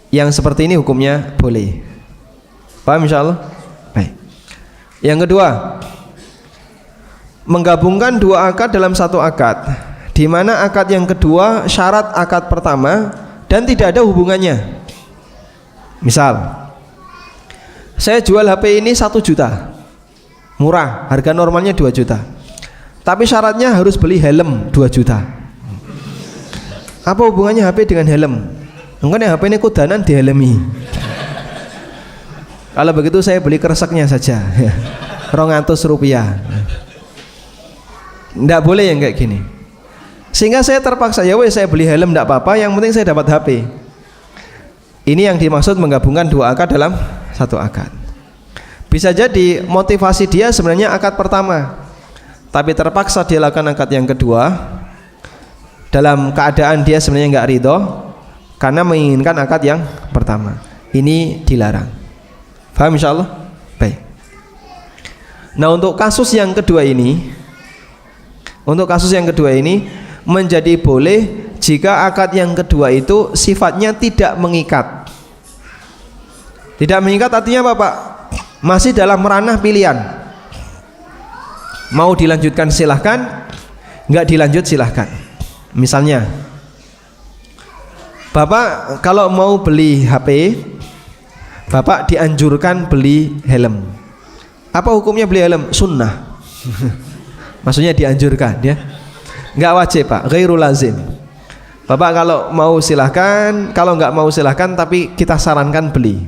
Yang seperti ini hukumnya boleh. Paham insyaallah? Baik. Yang kedua, menggabungkan dua akad dalam satu akad, di mana akad yang kedua syarat akad pertama dan tidak ada hubungannya. Misal, saya jual HP ini 1 juta, murah, harga normalnya 2 juta, tapi syaratnya harus beli helm 2 juta. Apa hubungannya HP dengan helm? Mungkin HP ini kudanan dihelmi. Kalau begitu saya beli kreseknya saja. 200 rupiah. Nggak boleh yang kayak gini. Sehingga saya terpaksa, ya wes saya beli helm nggak apa-apa, yang penting saya dapat HP. Ini yang dimaksud menggabungkan dua akad dalam satu akad. Bisa jadi motivasi dia sebenarnya akad pertama, tapi terpaksa dia lakukan akad yang kedua dalam keadaan dia sebenarnya nggak ridho karena menginginkan akad yang pertama. Ini dilarang. Paham insyaallah? Baik. Nah, untuk kasus yang kedua ini, menjadi boleh jika akad yang kedua itu sifatnya tidak mengikat. Tidak mengikat artinya apa, Pak? Masih dalam ranah pilihan. Mau dilanjutkan silahkan, nggak dilanjut silahkan. Misalnya, Bapak kalau mau beli HP, Bapak dianjurkan beli helm. Apa hukumnya beli helm? Sunnah. Maksudnya dianjurkan, ya. Nggak wajib, Pak, ghairul lazim. Bapak kalau mau silahkan, kalau nggak mau silahkan, tapi kita sarankan beli.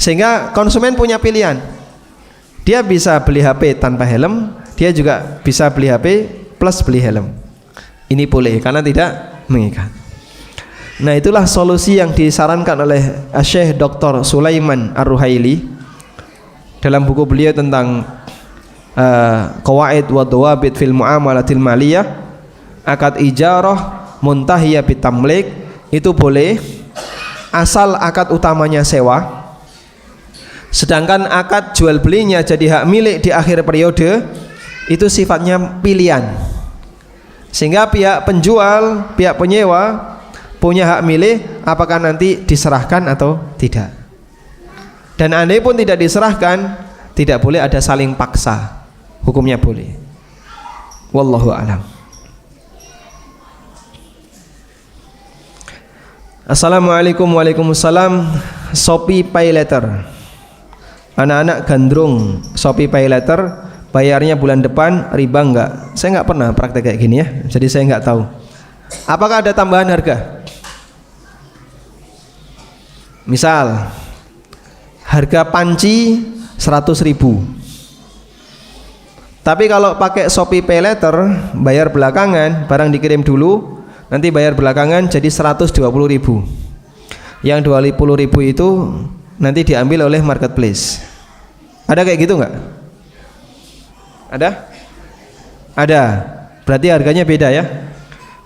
Sehingga konsumen punya pilihan. Dia bisa beli HP tanpa helm, dia juga bisa beli HP plus beli helm. Ini boleh karena tidak mengikat. Nah, itulah solusi yang disarankan oleh Syekh Dr. Sulaiman Ar-Ruhaili dalam buku beliau tentang Qawaid wa Dawabit fil Muamalatil Maliyah. Akad ijarah muntahiyah bitamlik itu boleh asal akad utamanya sewa, sedangkan akad jual belinya jadi hak milik di akhir periode itu sifatnya pilihan, sehingga pihak penjual, pihak penyewa punya hak milih apakah nanti diserahkan atau tidak. Dan andai pun tidak diserahkan, tidak boleh ada saling paksa. Hukumnya boleh. Wallahu a'lam. Assalamualaikum. Waalaikumsalam. Shopee Pay Later. Anak-anak gandrung Shopee Pay Later, bayarnya bulan depan, riba enggak? Saya enggak pernah praktek kayak gini, ya. Jadi saya enggak tahu. Apakah ada tambahan harga? Misal harga panci 100.000. Tapi kalau pakai Shopee Pay Later, bayar belakangan, barang dikirim dulu, nanti bayar belakangan jadi 120.000. Yang 20.000 itu nanti diambil oleh marketplace. Ada kayak gitu nggak? Ada? Ada. Berarti harganya beda, ya.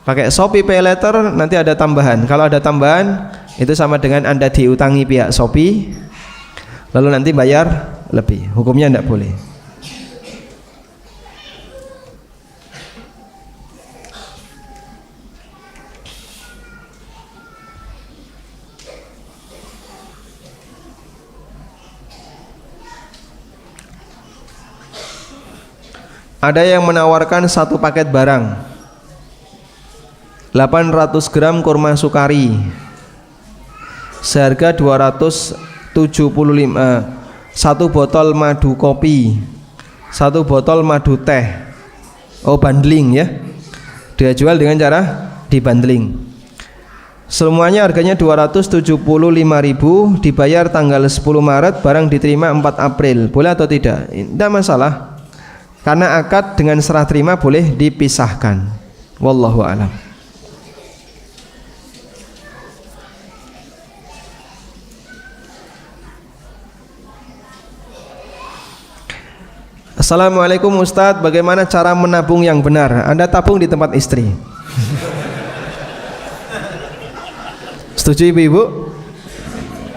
Pakai Shopee Pay Later nanti ada tambahan. Kalau ada tambahan itu sama dengan Anda diutangi pihak Shopee, lalu nanti bayar lebih. Hukumnya tidak boleh. Ada yang menawarkan satu paket barang 800 gram kurma sukari seharga 275, satu botol madu kopi, satu botol madu teh. Oh, bundling, ya. Dia jual dengan cara dibundling. Semuanya harganya 275.000, dibayar tanggal 10 Maret, barang diterima 4 April. Boleh atau tidak? Tidak masalah. Karena akad dengan serah terima boleh dipisahkan. Wallahu a'lam. Assalamualaikum Ustadz, bagaimana cara menabung yang benar? Anda tabung di tempat istri. Setuju ibu-ibu?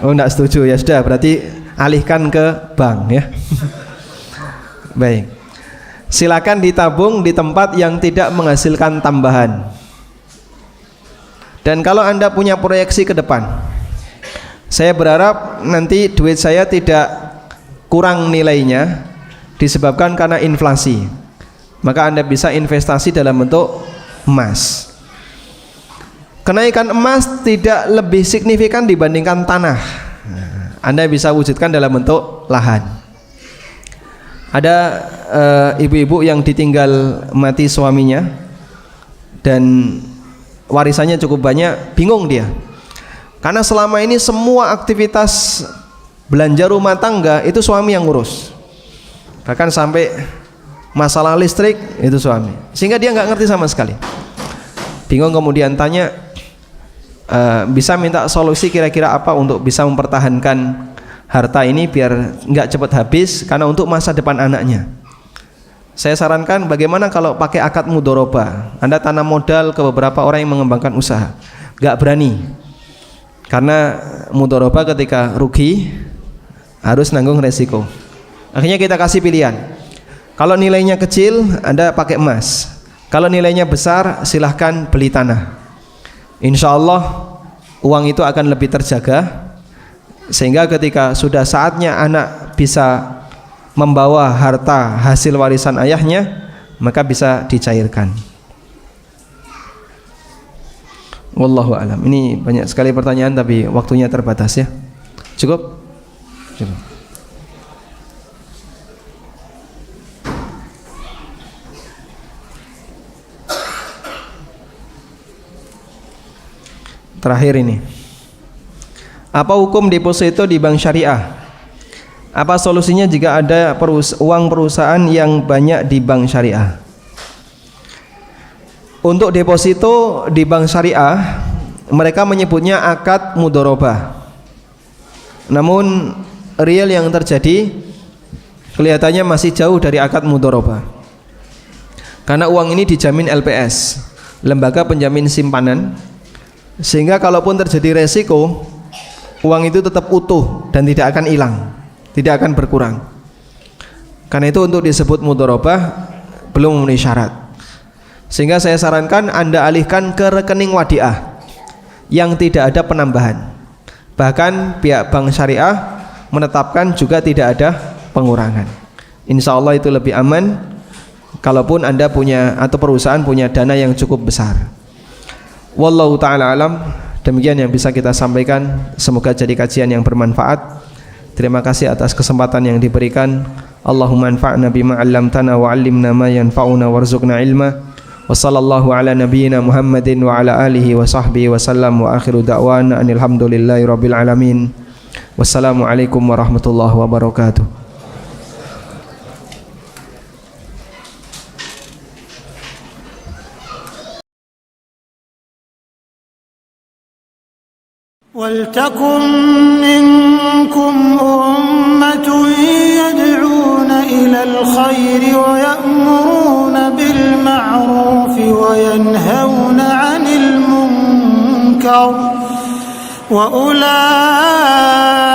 Oh, enggak setuju, ya sudah, berarti alihkan ke bank, ya. Baik. Silakan ditabung di tempat yang tidak menghasilkan tambahan. Dan kalau Anda punya proyeksi ke depan, saya berharap nanti duit saya tidak kurang nilainya disebabkan karena inflasi, maka Anda bisa investasi dalam bentuk emas. Kenaikan emas tidak lebih signifikan dibandingkan tanah. Anda bisa wujudkan dalam bentuk lahan. Ada ibu-ibu yang ditinggal mati suaminya dan warisannya cukup banyak, bingung dia. Karena selama ini semua aktivitas belanja rumah tangga itu suami yang ngurus. Bahkan sampai masalah listrik itu suami. Sehingga dia nggak ngerti sama sekali. Bingung, kemudian tanya, bisa minta solusi kira-kira apa untuk bisa mempertahankan harta ini biar nggak cepat habis karena untuk masa depan anaknya. Saya sarankan bagaimana kalau pakai akad mudoroba. Anda tanam modal ke beberapa orang yang mengembangkan usaha, nggak berani karena mudoroba ketika rugi harus nanggung resiko. Akhirnya kita kasih pilihan. Kalau nilainya kecil, Anda pakai emas. Kalau nilainya besar, silahkan beli tanah. Insya Allah uang itu akan lebih terjaga, sehingga ketika sudah saatnya anak bisa membawa harta hasil warisan ayahnya, maka bisa dicairkan. Wallahu alam. Ini banyak sekali pertanyaan tapi waktunya terbatas ya. Cukup? Cukup. Terakhir ini, apa hukum deposito di bank syariah? Apa solusinya jika ada uang perusahaan yang banyak di bank syariah? Untuk deposito di bank syariah, mereka menyebutnya akad mudorobah. Namun real yang terjadi kelihatannya masih jauh dari akad mudorobah, karena uang ini dijamin LPS, lembaga penjamin simpanan. Sehingga kalaupun terjadi resiko, uang itu tetap utuh dan tidak akan hilang, tidak akan berkurang. Karena itu untuk disebut mudharabah belum memenuhi syarat. Sehingga saya sarankan Anda alihkan ke rekening wadiah yang tidak ada penambahan. Bahkan pihak bank syariah menetapkan juga tidak ada pengurangan. Insya Allah itu lebih aman kalaupun Anda punya atau perusahaan punya dana yang cukup besar. Wallahu ta'ala alam. Demikian yang bisa kita sampaikan. Semoga jadi kajian yang bermanfaat. Terima kasih atas kesempatan yang diberikan. Allahumma anfa'na bima 'allamtana wa 'allimna ma yanfa'una warzuqna ilma. Wa sallallahu ala nabiyyina Muhammadin wa ala alihi wa sahbihi wa sallam wa akhiru da'wana anil hamdulillahi rabbil alamin. Wassalamualaikum warahmatullahi wabarakatuh. ولتكن منكم أمة يدعون إلى الخير ويأمرون بالمعروف وينهون عن المنكر وأولئك